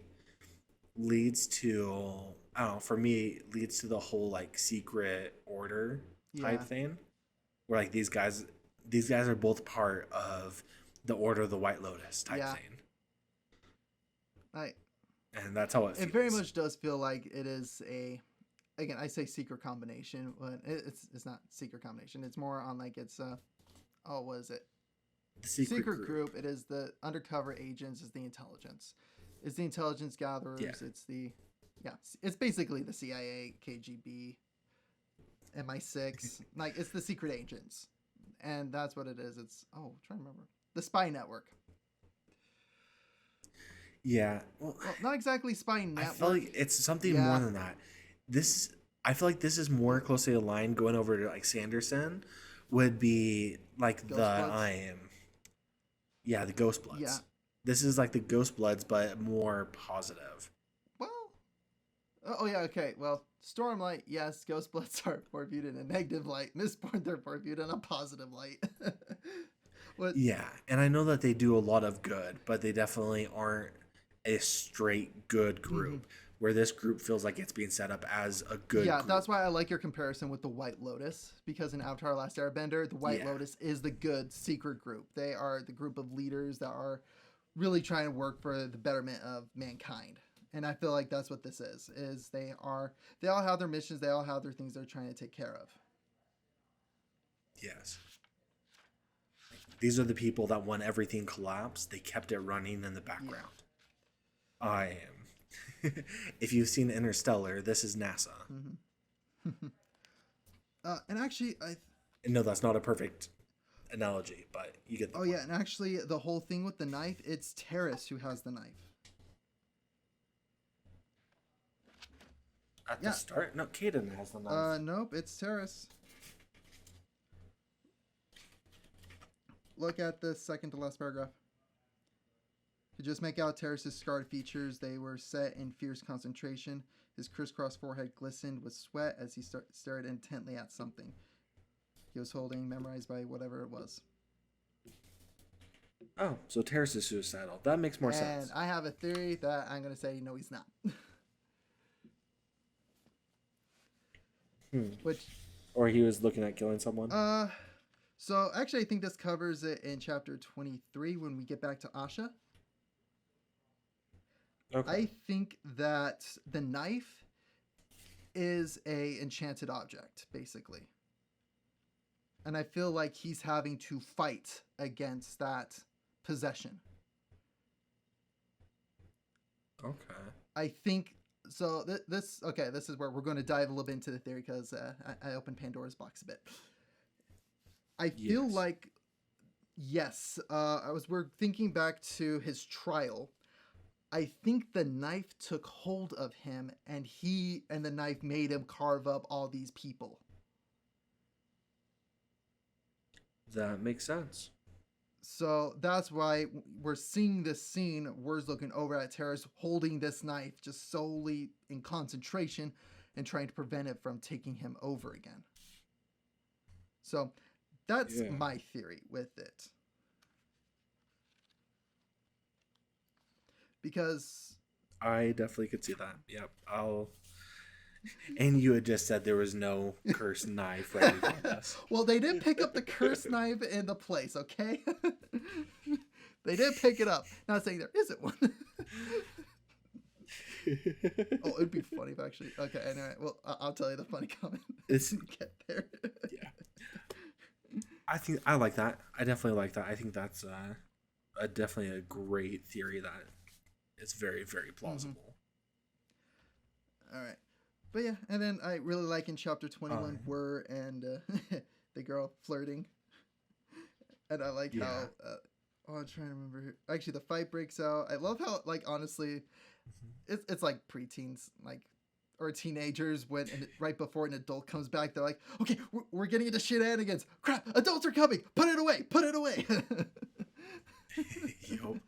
leads to, I don't know, for me, leads to the whole like secret order type thing, where like these guys are both part of the Order of the White Lotus type thing. And that's how it feels. It very much does feel like it is again, I say secret combination, but it's not secret combination. It's more on like it's what is it? The secret group. It is the undercover agents. Is the intelligence. It's the intelligence gatherers. Yeah. It's basically the CIA, KGB, MI6. Like it's the secret agents, and that's what it is. It's I'm trying to remember the spy network. Yeah. Well, not exactly spy network. I feel like it's something more than that. I feel like this is more closely aligned. Going over to like Sanderson would be like the Ghost Bloods. Yeah. This is like the Ghost Bloods, but more positive. Well, okay. Well, Stormlight, yes, Ghost Bloods are viewed in a negative light. Mistborn, they're viewed in a positive light. Yeah, and I know that they do a lot of good, but they definitely aren't a straight good group. Where this group feels like it's being set up as a good group. That's why I like your comparison with the White Lotus, because in Avatar: Last Airbender, the White Lotus is the good secret group. They are the group of leaders that are really trying to work for the betterment of mankind. And I feel like that's what this is they all have their missions, they all have their things they're trying to take care of. Yes. These are the people that when everything collapsed, they kept it running in the background. If you've seen Interstellar, this is NASA. And actually, no, that's not a perfect analogy, but you get the point. And actually, the whole thing with the knife, it's Terrace who has the knife. At the start? No, Caden has the knife. Nope, it's Terrace. Look at the second to last paragraph. To just make out Terrace's scarred features, they were set in fierce concentration. His crisscross forehead glistened with sweat as he stared intently at something he was holding, memorized by whatever it was. Oh, so Terrace is suicidal. That makes more sense. And I have a theory that I'm going to say, no, he's not. Or he was looking at killing someone? So actually, I think this covers it in chapter 23 when we get back to Asha. Okay. I think that the knife is a enchanted object, basically. And I feel like he's having to fight against that possession. Okay. I think so. This is where we're going to dive a little bit into the theory because I opened Pandora's box a bit. I feel Yes. like yes. We're thinking back to his trial. I think the knife took hold of him, and the knife made him carve up all these people. That makes sense. So that's why we're seeing this scene. We're looking over at Terrace holding this knife just solely in concentration and trying to prevent it from taking him over again. So that's my theory with it. Because I definitely could see that. Yep. And you had just said there was no cursed knife ready for this. well, they did pick up the cursed knife in the place, okay? They did pick it up. Not saying there isn't one. Oh, it'd be funny if actually. Okay, anyway, well, I'll tell you the funny comment. It's Get there. yeah. I think I like that. I definitely like that. I think that's definitely a great theory that is very, very plausible. All right. But yeah, and then I really like in chapter 21 Were and the girl flirting. And I like how I'm trying to remember. Actually, the fight breaks out. I love how, like, honestly, it's like preteens, like, or teenagers when right before an adult comes back, they're like, okay, we're getting into shenanigans. Crap, adults are coming. Put it away. Put it away. Yo.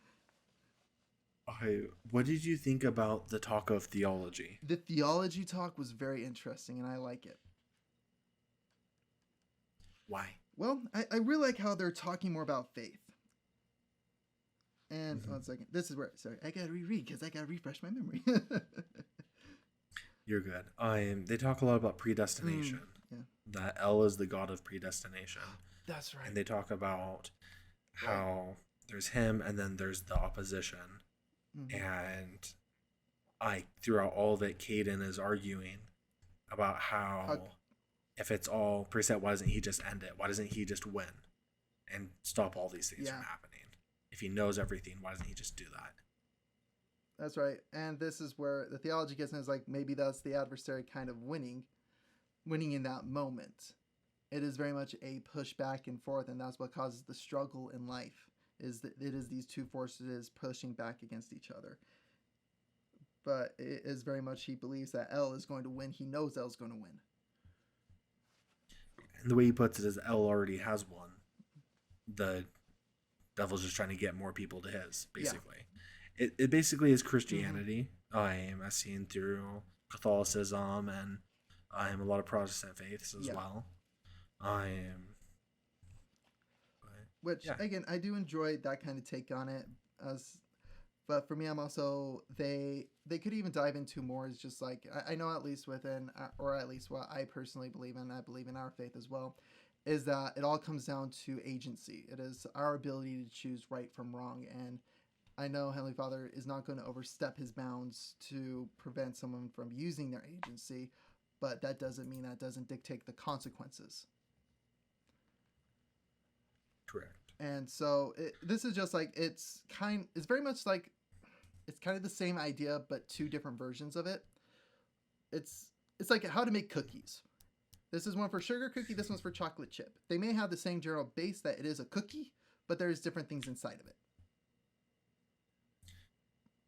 What did you think about the talk of theology? The theology talk was very interesting, and I like it. Why? Well, I really like how they're talking more about faith. And 1 second. This is where, sorry, I gotta reread because I gotta refresh my memory. You're good. They talk a lot about predestination. Yeah. That El is the god of predestination. That's right. And they talk about how there's him and then there's the opposition. And throughout all of it, Caden is arguing about how if it's all preset, why doesn't he just end it? Why doesn't he just win and stop all these things from happening? If he knows everything, why doesn't he just do that? That's right. And this is where the theology gets in, is like, maybe that's the adversary kind of winning in that moment. It is very much a push back and forth, and that's what causes the struggle in life. Is that it is these two forces pushing back against each other. But it is very much he believes that El is going to win. He knows El's going to win. And the way he puts it is El already has won. The devil's just trying to get more people to his, basically. Yeah. It basically is Christianity. As seen through Catholicism and a lot of Protestant faiths as well. Which, again, I do enjoy that kind of take on it. But for me, I'm also, they could even dive into more as just like, I know at least within, or at least what I personally believe in, I believe in our faith as well, is that it all comes down to agency. It is our ability to choose right from wrong. And I know Heavenly Father is not going to overstep his bounds to prevent someone from using their agency, but that doesn't mean that doesn't dictate the consequences. Correct. And so this is just like, it's very much like, it's kind of the same idea, but two different versions of it. It's like how to make cookies. This is one for sugar cookie. This one's for chocolate chip. They may have the same general base that it is a cookie, but there's different things inside of it.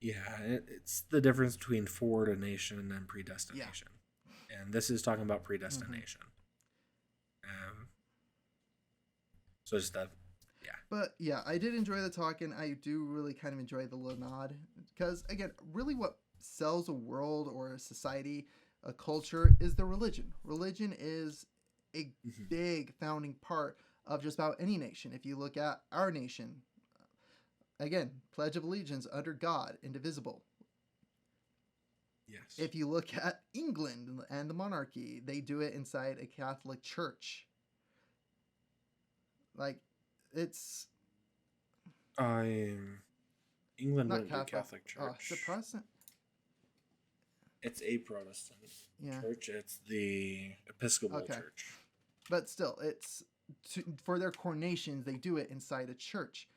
Yeah, it's the difference between foreordination and predestination. Yeah. And this is talking about predestination. So just that, yeah. But yeah, I did enjoy the talk, and I do really kind of enjoy the little nod. Because, again, really what sells a world or a society, a culture, is the religion. Religion is a big founding part of just about any nation. If you look at our nation, again, Pledge of Allegiance, under God, indivisible. Yes. If you look at England and the monarchy, they do it inside a Catholic church. Like, it's I'm England not don't do Catholic. Catholic Oh, is it Church. Protestant? It's a Protestant Yeah. church. It's the Episcopal Okay. Church. But still, it's for their coronations, they do it inside a church.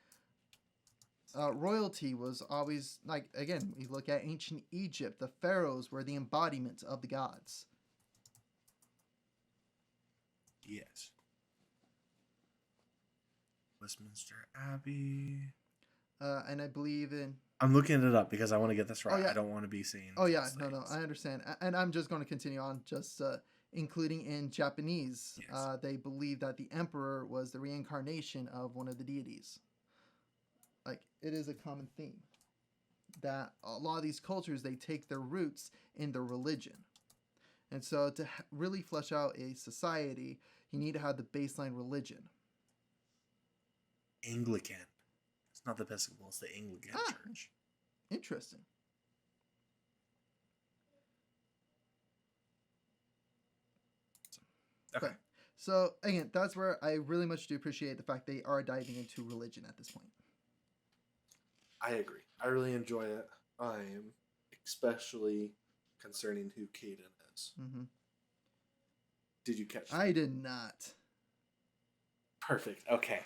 Royalty was always, like, again, we look at ancient Egypt, the pharaohs were the embodiment of the gods. Yes. Westminster Abbey. And I believe in. I'm looking it up because I want to get this right. Oh, yeah. I don't want to be saying. Oh, yeah. false No, things. I understand. And I'm just going to continue on, just including in Japanese. Yes. They believe that the emperor was the reincarnation of one of the deities. Like, it is a common theme that a lot of these cultures, they take their roots in their religion. And so to really flesh out a society, you need to have the baseline religion. Anglican. It's not the Episcopal. It's the Anglican Church. Interesting. Okay. But, so again, that's where I really much do appreciate the fact they are diving into religion at this point. I agree. I really enjoy it. I'm especially concerning who Caden is. Mm-hmm. Did you catch that? I did not. Perfect. Okay.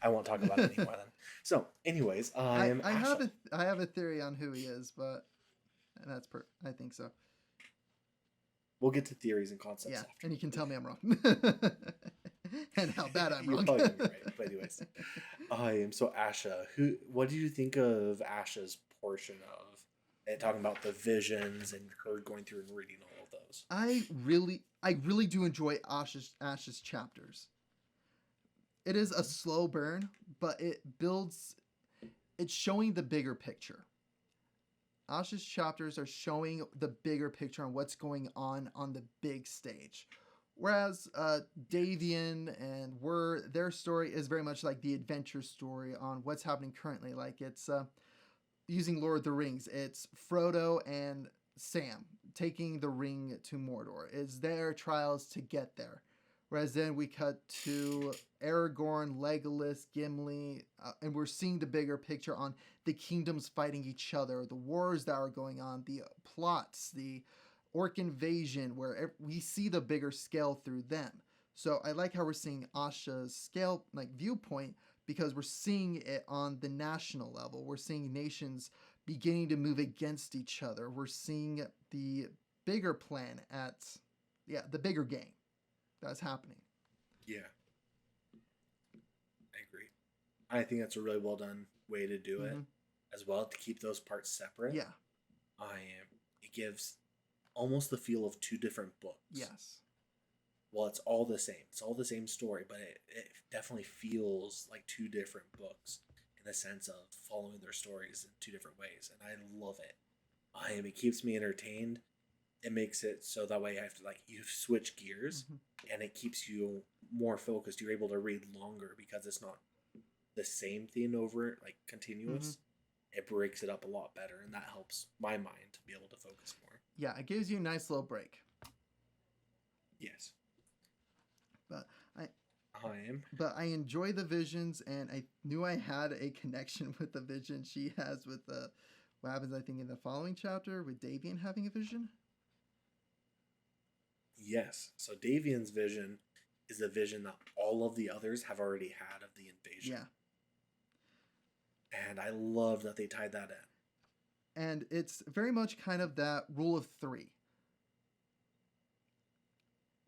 I won't talk about it anymore then. So, anyways, I have a theory on who he is, but that's I think so. We'll get to theories and concepts Yeah, after. and you can tell me I'm wrong. And how bad I'm You're wrong. probably gonna be right. But anyways, so Asha, what do you think of Asha's portion of and talking about the visions and her going through and reading all of those? I really do enjoy Ash's chapters. It is a slow burn, but it's showing the bigger picture. Ash's chapters are showing the bigger picture on what's going on the big stage. Whereas Davian and their story is very much like the adventure story on what's happening currently. Like, it's using Lord of the Rings. It's Frodo and Sam taking the ring to Mordor. It's their trials to get there. Whereas then we cut to Aragorn, Legolas, Gimli, and we're seeing the bigger picture on the kingdoms fighting each other, the wars that are going on, the plots, the orc invasion, where we see the bigger scale through them. So I like how we're seeing Asha's scale, like, viewpoint, because we're seeing it on the national level. We're seeing nations beginning to move against each other. We're seeing the bigger plan the bigger game that's happening. Yeah, I agree. I think that's a really well done way to do it as well, to keep those parts separate. Yeah. It gives almost the feel of two different books. Yes. Well, it's all the same. It's all the same story, but it definitely feels like two different books in the sense of following their stories in two different ways, and I love it. It keeps me entertained. It makes it so that way I have to, like, you switch gears, and it keeps you more focused. You're able to read longer because it's not the same thing over, like, continuous. It breaks it up a lot better, and that helps my mind to be able to focus more. Yeah, it gives you a nice little break. Yes. But I enjoy the visions, and I knew I had a connection with the vision she has with what happens, I think, in the following chapter with Davian having a vision. Yes. So Davian's vision is a vision that all of the others have already had of the invasion. Yeah. And I love that they tied that in. And it's very much kind of that rule of three.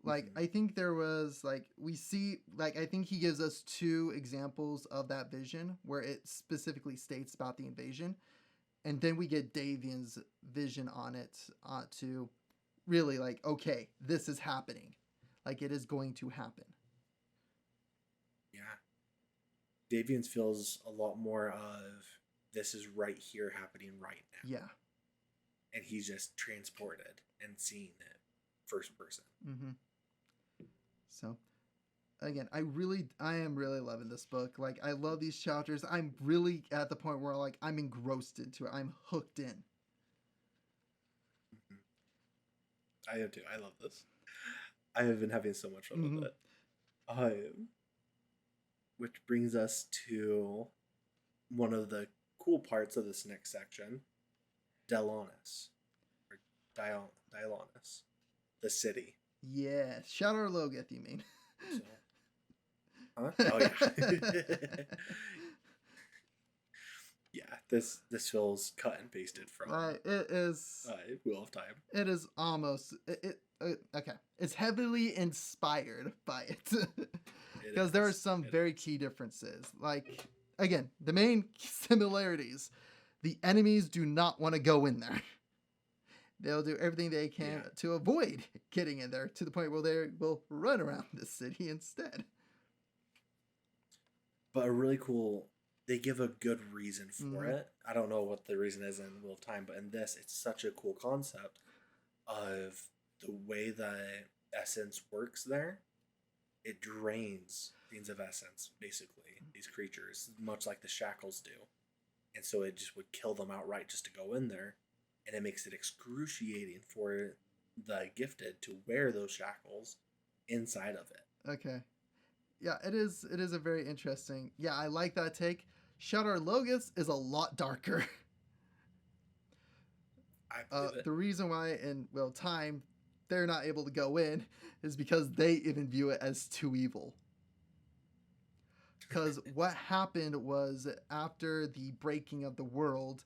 Like, I think there was, like, we see, like, I think he gives us two examples of that vision where it specifically states about the invasion. And then we get Davian's vision on it to really, like, okay, this is happening. Like, it is going to happen. Yeah. Davian's feels a lot more of this is right here happening right now. Yeah. And he's just transported and seeing it first person. Mm-hmm. So, again, I am really loving this book. Like, I love these chapters. I'm really at the point where, like, I'm engrossed into it. I'm hooked in. I am too. I love this. I have been having so much fun with it. which brings us to one of the cool parts of this next section, Delonis, or Diolanus, the city. Yeah, Shadow Logith, you mean? So, huh? Oh yeah. Yeah, this feels cut and pasted from Right, it is. Wheel of Time. It is almost okay. It's heavily inspired by it because there are some very key differences. Like again, the main similarities: the enemies do not want to go in there. They'll do everything they can to avoid getting in there, to the point where they will run around the city instead. But a really cool. They give a good reason for it. I don't know what the reason is in Wheel of Time, but in this, it's such a cool concept of the way the essence works there. It drains things of essence, basically, these creatures, much like the shackles do. And so it just would kill them outright just to go in there. And it makes it excruciating for the gifted to wear those shackles inside of it. Okay. Yeah, it is a very interesting. Yeah, I like that take. Shadar Logoth is a lot darker. The reason why in Wheel of Time they're not able to go in is because they even view it as too evil. Because what happened was, after the breaking of the world,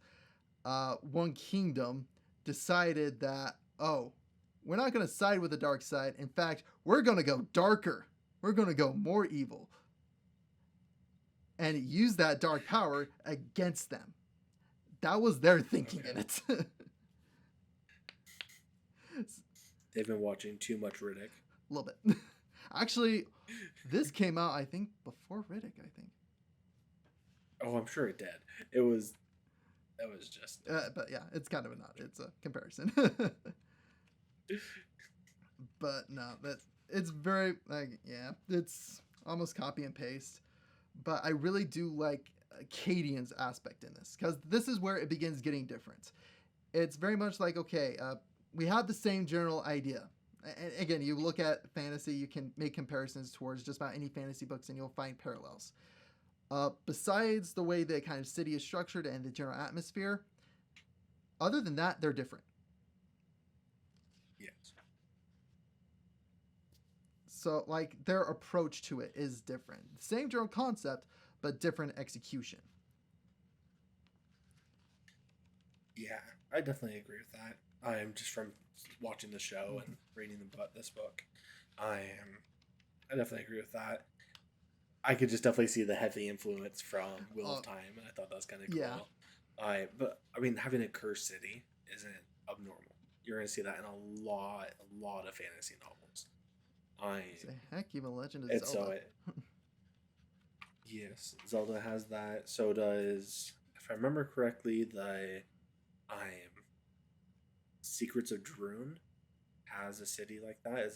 one kingdom decided that, oh, we're not going to side with the dark side. In fact, we're going to go darker. We're going to go more evil. And use that dark power against them. That was their thinking in it. They've been watching too much Riddick. A little bit. Actually, this came out, I think, before Riddick, I think. Oh, I'm sure it did. That was just... but yeah, it's kind of it's a comparison. But no, it's very, it's almost copy and paste. But I really do like Cadian's aspect in this, because this is where it begins getting different. It's very much like, okay, we have the same general idea. And again, you look at fantasy, you can make comparisons towards just about any fantasy books and you'll find parallels. Besides the way the kind of city is structured and the general atmosphere, other than that, they're different. Yes. So, like, their approach to it is different. Same general concept, but different execution. Yeah, I definitely agree with that. I'm just from watching the show and reading this book. I definitely agree with that. I could just definitely see the heavy influence from Wheel of Time, and I thought that was kind of cool. Yeah. But I mean, having a cursed city isn't abnormal. You're going to see that in a lot of fantasy novels. Heck, even Legend of Zelda. Yes, Zelda has that. So does, if I remember correctly, the Secrets of Dune has a city like that. I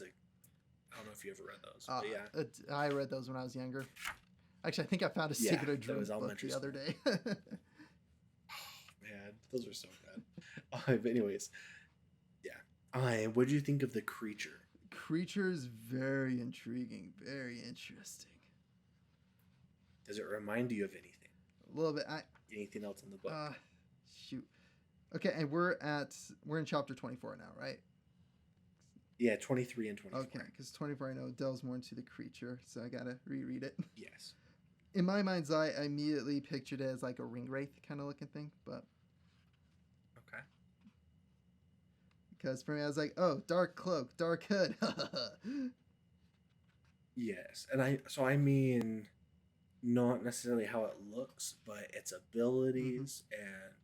don't know if you ever read those. But yeah, I read those when I was younger. Actually, I think I found a Secret of Dune book the other day. Oh, man, those are so good. But anyways, yeah. What do you think of the creature? Creature is very intriguing, very interesting. Does it remind you of anything? A little bit. Anything else in the book? Shoot. Okay, and we're in chapter 24 now, right? Yeah, 23 and 24. Okay, because 24 I know delves more into the creature, so I gotta reread it. Yes. In my mind's eye, I immediately pictured it as like a ring wraith kind of looking thing, but okay. Because for me, I was like, oh, dark cloak, dark hood. Yes, and I mean, not necessarily how it looks, but its abilities and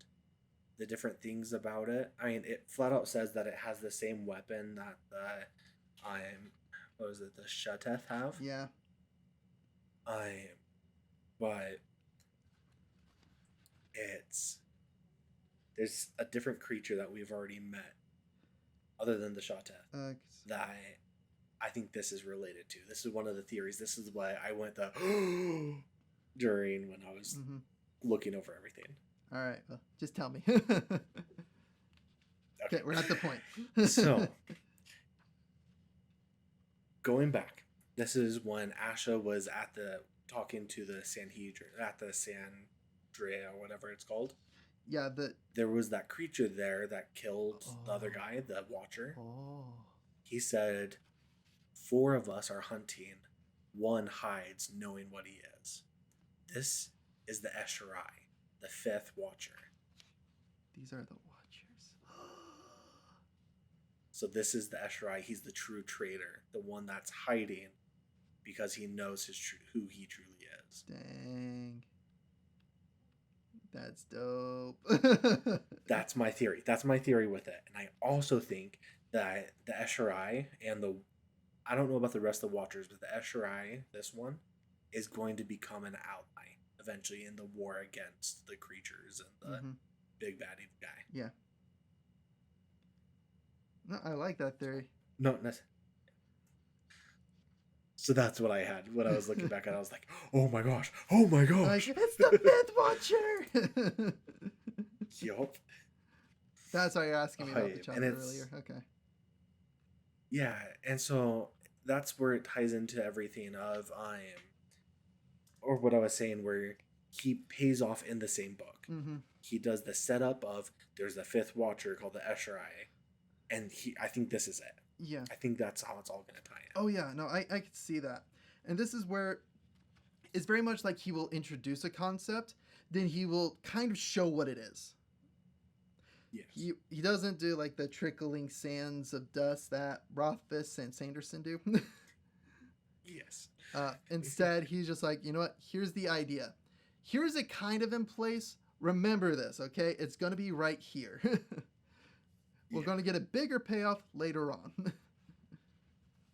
the different things about it. I mean, it flat out says that it has the same weapon that the Shateth have? Yeah. But there's a different creature that we've already met, other than the Shateth, that I think this is related to. This is one of the theories. This is why I went during when I was looking over everything. All right, well, just tell me. Okay, we're at the point. So, going back, this is when Asha was at the talking to the Sanhedrin at the Sandria, whatever it's called. Yeah, there was that creature there that killed the other Oh. guy, the Watcher. oh. He said, 4 of us are hunting. 1 hides, knowing what he is. This is the Esherai, the 5th Watcher. These are the Watchers. So this is the Esherai. He's the true traitor, the one that's hiding because he knows who he truly is. Dang. That's dope. That's my theory. That's my theory with it. And I also think that the Esherai and I don't know about the rest of the Watchers, but the Esherai, this one, is going to become an ally eventually in the war against the creatures and the big bad evil guy. Yeah. No, I like that theory. No, so that's what I had when I was looking back at it. I was like, oh my gosh. Like, it's the 5th Watcher! Yup. That's why you're asking me about the And chopper it's- earlier. Okay. Yeah, and so that's where it ties into everything of or what I was saying, where he pays off in the same book. Mm-hmm. He does the setup of there's the 5th Watcher called the Esherai, and I think this is it. Yeah. I think that's how it's all going to tie in. Oh, yeah. No, I could see that. And this is where it's very much like he will introduce a concept, then he will kind of show what it is. Yes. He doesn't do like the trickling sands of dust that Rothfuss and Sanderson do. Yes. Instead, he's just like, you know what? Here's the idea. Here's it kind of in place. Remember this, okay? It's going to be right here. We're going to get a bigger payoff later on.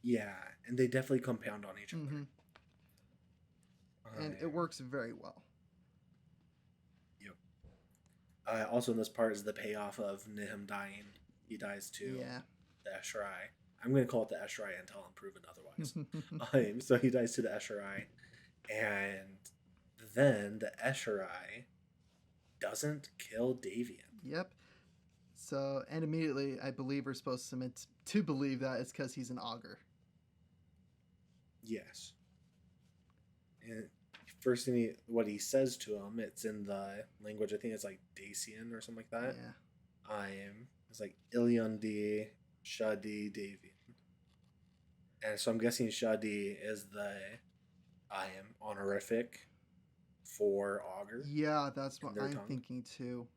Yeah, and they definitely compound on each other. Mhm. And it works very well. Yep. Also, in this part is the payoff of Nihim dying. He dies too. Yeah. The Esherai. I'm going to call it the Esherai until I'm proven otherwise. So he dies to the Esherai. And then the Esherai doesn't kill Davian. Yep. So, and immediately, I believe we're supposed to believe that it's because he's an augur. Yes. And first thing what he says to him, it's in the language, I think it's like Dacian or something like that. Yeah. It's like Iliandi Shadi Davian. And so I'm guessing Shadi is the honorific for augur. Yeah, that's what their I'm tongue. thinking too.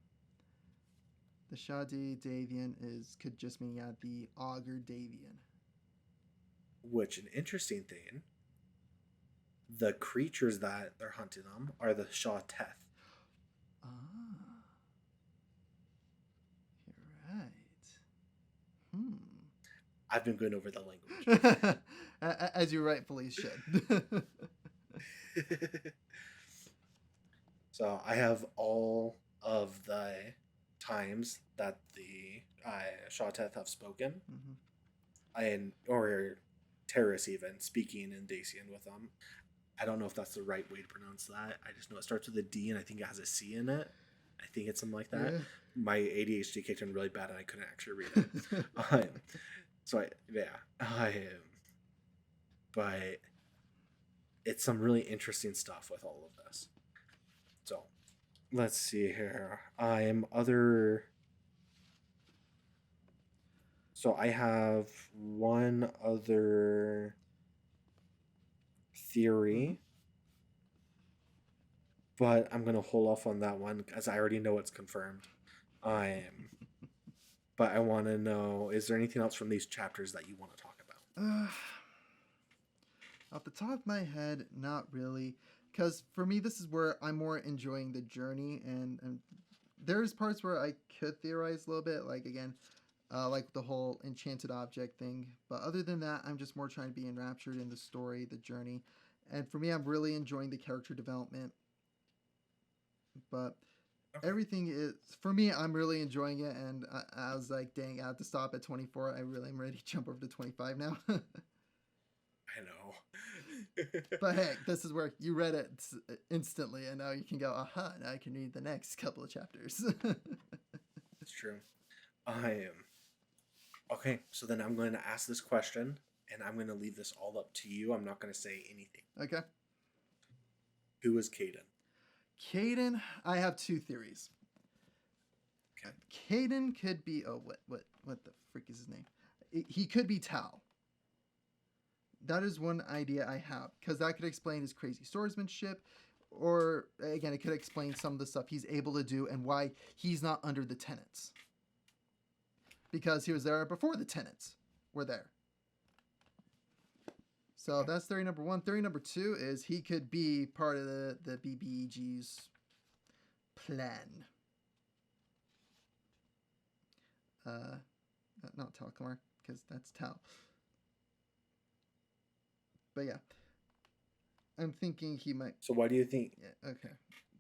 The Shadi Davian could just mean, yeah, the augur Davian. Which, an interesting thing, the creatures that they're hunting them are the Shah Teth. Ah. You're right. I've been going over the language. As you rightfully should. So I have all of the times that the Shah Teth have spoken, or terrorists even speaking in Dacian with them. I don't know if that's the right way to pronounce that. I just know it starts with a D and I think it has a C in it. I think it's something like that. Yeah. My ADHD kicked in really bad and I couldn't actually read it. But it's some really interesting stuff with all of this. So let's see here. So I have one other theory, but I'm gonna hold off on that one because I already know it's confirmed. But I want to know: is there anything else from these chapters that you want to talk about? Off the top of my head, not really. Because for me, this is where I'm more enjoying the journey, and there's parts where I could theorize a little bit, like again, like the whole enchanted object thing. But other than that, I'm just more trying to be enraptured in the story, the journey. And for me, I'm really enjoying the character development. But everything is, for me, I'm really enjoying it. And I was like, dang, I have to stop at 24. I really am ready to jump over to 25 now. I know. But hey, this is where you read it instantly, and now you can go, aha, now I can read the next couple of chapters. It's true. Okay, so then I'm going to ask this question, and I'm going to leave this all up to you. I'm not going to say anything. Okay. Who is Caden? Caden, I have two theories. Okay. Caden could be what the frick is his name? He could be Tal. That is one idea I have, because that could explain his crazy swordsmanship, or again, it could explain some of the stuff he's able to do and why he's not under the tenants. Because he was there before the tenants were there. So that's theory number one. Theory number two is he could be part of the BBEG's plan. Not Tal Kamar, because that's Tal. But yeah, I'm thinking he might. So why do you think? Yeah, okay.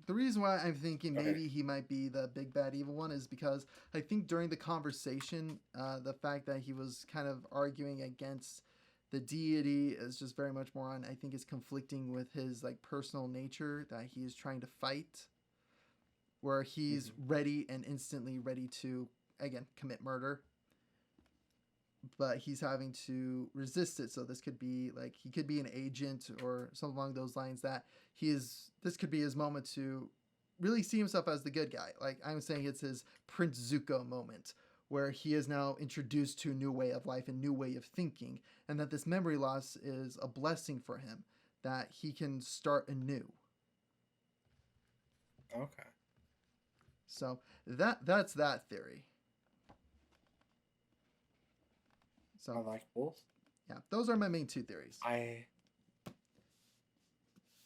The reason why I'm thinking maybe he might be the big bad evil one is because I think during the conversation, the fact that he was kind of arguing against the deity is just very much more on, I think, is conflicting with his like personal nature that he is trying to fight, where he's ready and instantly ready to, again, commit murder. But he's having to resist it. So this could be like, he could be an agent or something along those lines, that this could be his moment to really see himself as the good guy. Like I'm saying, it's his Prince Zuko moment, where he is now introduced to a new way of life, a new way of thinking, and that this memory loss is a blessing for him, that he can start anew. Okay. So that's that theory. So I like both. yeah, those are my main two theories.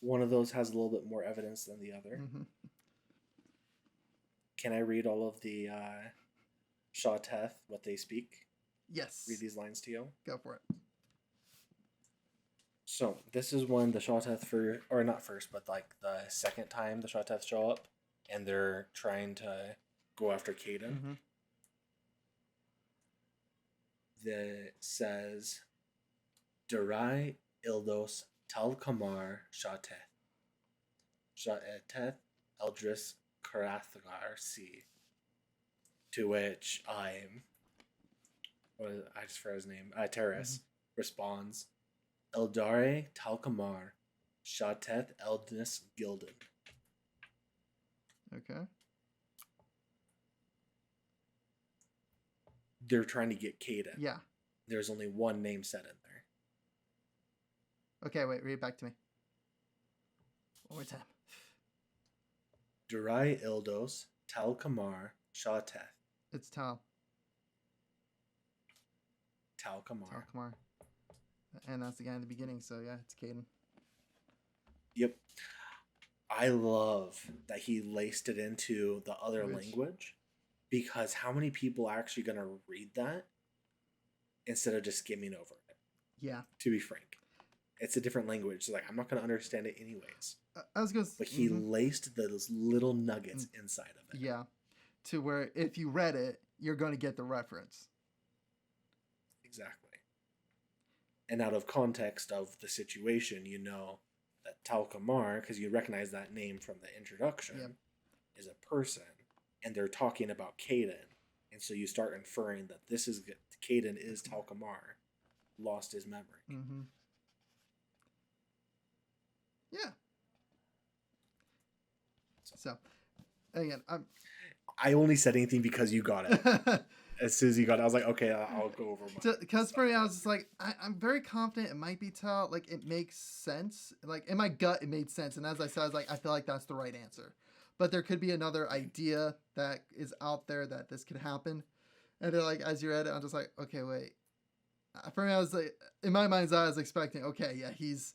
One of those has a little bit more evidence than the other. Mm-hmm. Can I read all of the Shawteth, what they speak? Yes. Read these lines to you. Go for it. So this is when the Shawteth or not first, but like the second time the Shawteth show up, and they're trying to go after Caden. Mm-hmm. That says, Durai Ildos Tal Kamar Shawteth. Shawteth Eldris Karathgar C. To which I just forgot his name, Terrace, responds, Eldare Tal Kamar Shawteth Eldnis Gildan. Okay. They're trying to get Caden. Yeah. There's only one name said in there. Okay, wait, read it back to me. One more time. Durai Ildos Tal Kamar Shawteth. It's Tal. Tal Kamar. Tal Kamar. And that's the guy in the beginning, so yeah, it's Caden. Yep. I love that he laced it into the other language, because how many people are actually going to read that instead of just skimming over it? Yeah. To be frank, it's a different language. So like, I'm not going to understand it anyways. I was going to But he laced those little nuggets inside of it. Yeah. To where if you read it, you're going to get the reference. Exactly. And out of context of the situation, you know that Tal Kamar, because you recognize that name from the introduction, is a person, and they're talking about Caden, and so you start inferring that this is Caden is Tal Kamar, lost his memory. Mm-hmm. Yeah. So, again, I only said anything because you got it. As soon as you got it, I was like, okay, I'll go over mine. Because for me, I was just like, I'm very confident it might be Tal. Like, it makes sense. Like, in my gut, it made sense. And as I said, I was like, I feel like that's the right answer. But there could be another idea that is out there that this could happen. And then, like, as you read it, I'm just like, okay, wait. For me, I was like, in my mind's eye, I was expecting, okay, yeah, he's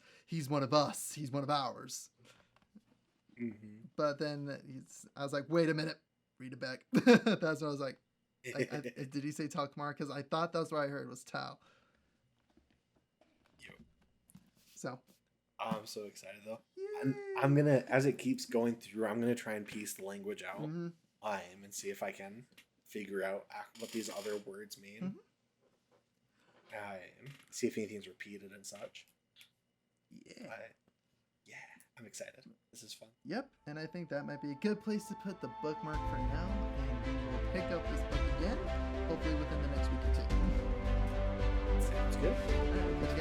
one of us. He's one of ours. Mm-hmm. But then I was like, wait a minute. Read it back. That's what I was like. Did he say Tal Kamar? Because I thought that's what I heard was Tal. Yep. So. I'm so excited though. I'm gonna, as it keeps going through, I'm gonna try and piece the language out. Mm-hmm. And see if I can figure out what these other words mean. Mm-hmm. See if anything's repeated and such. Yeah. Yeah, I'm excited. This is fun. Yep, and I think that might be a good place to put the bookmark for now, and we will pick up this book again, hopefully within the next week or two. Sounds good. All right,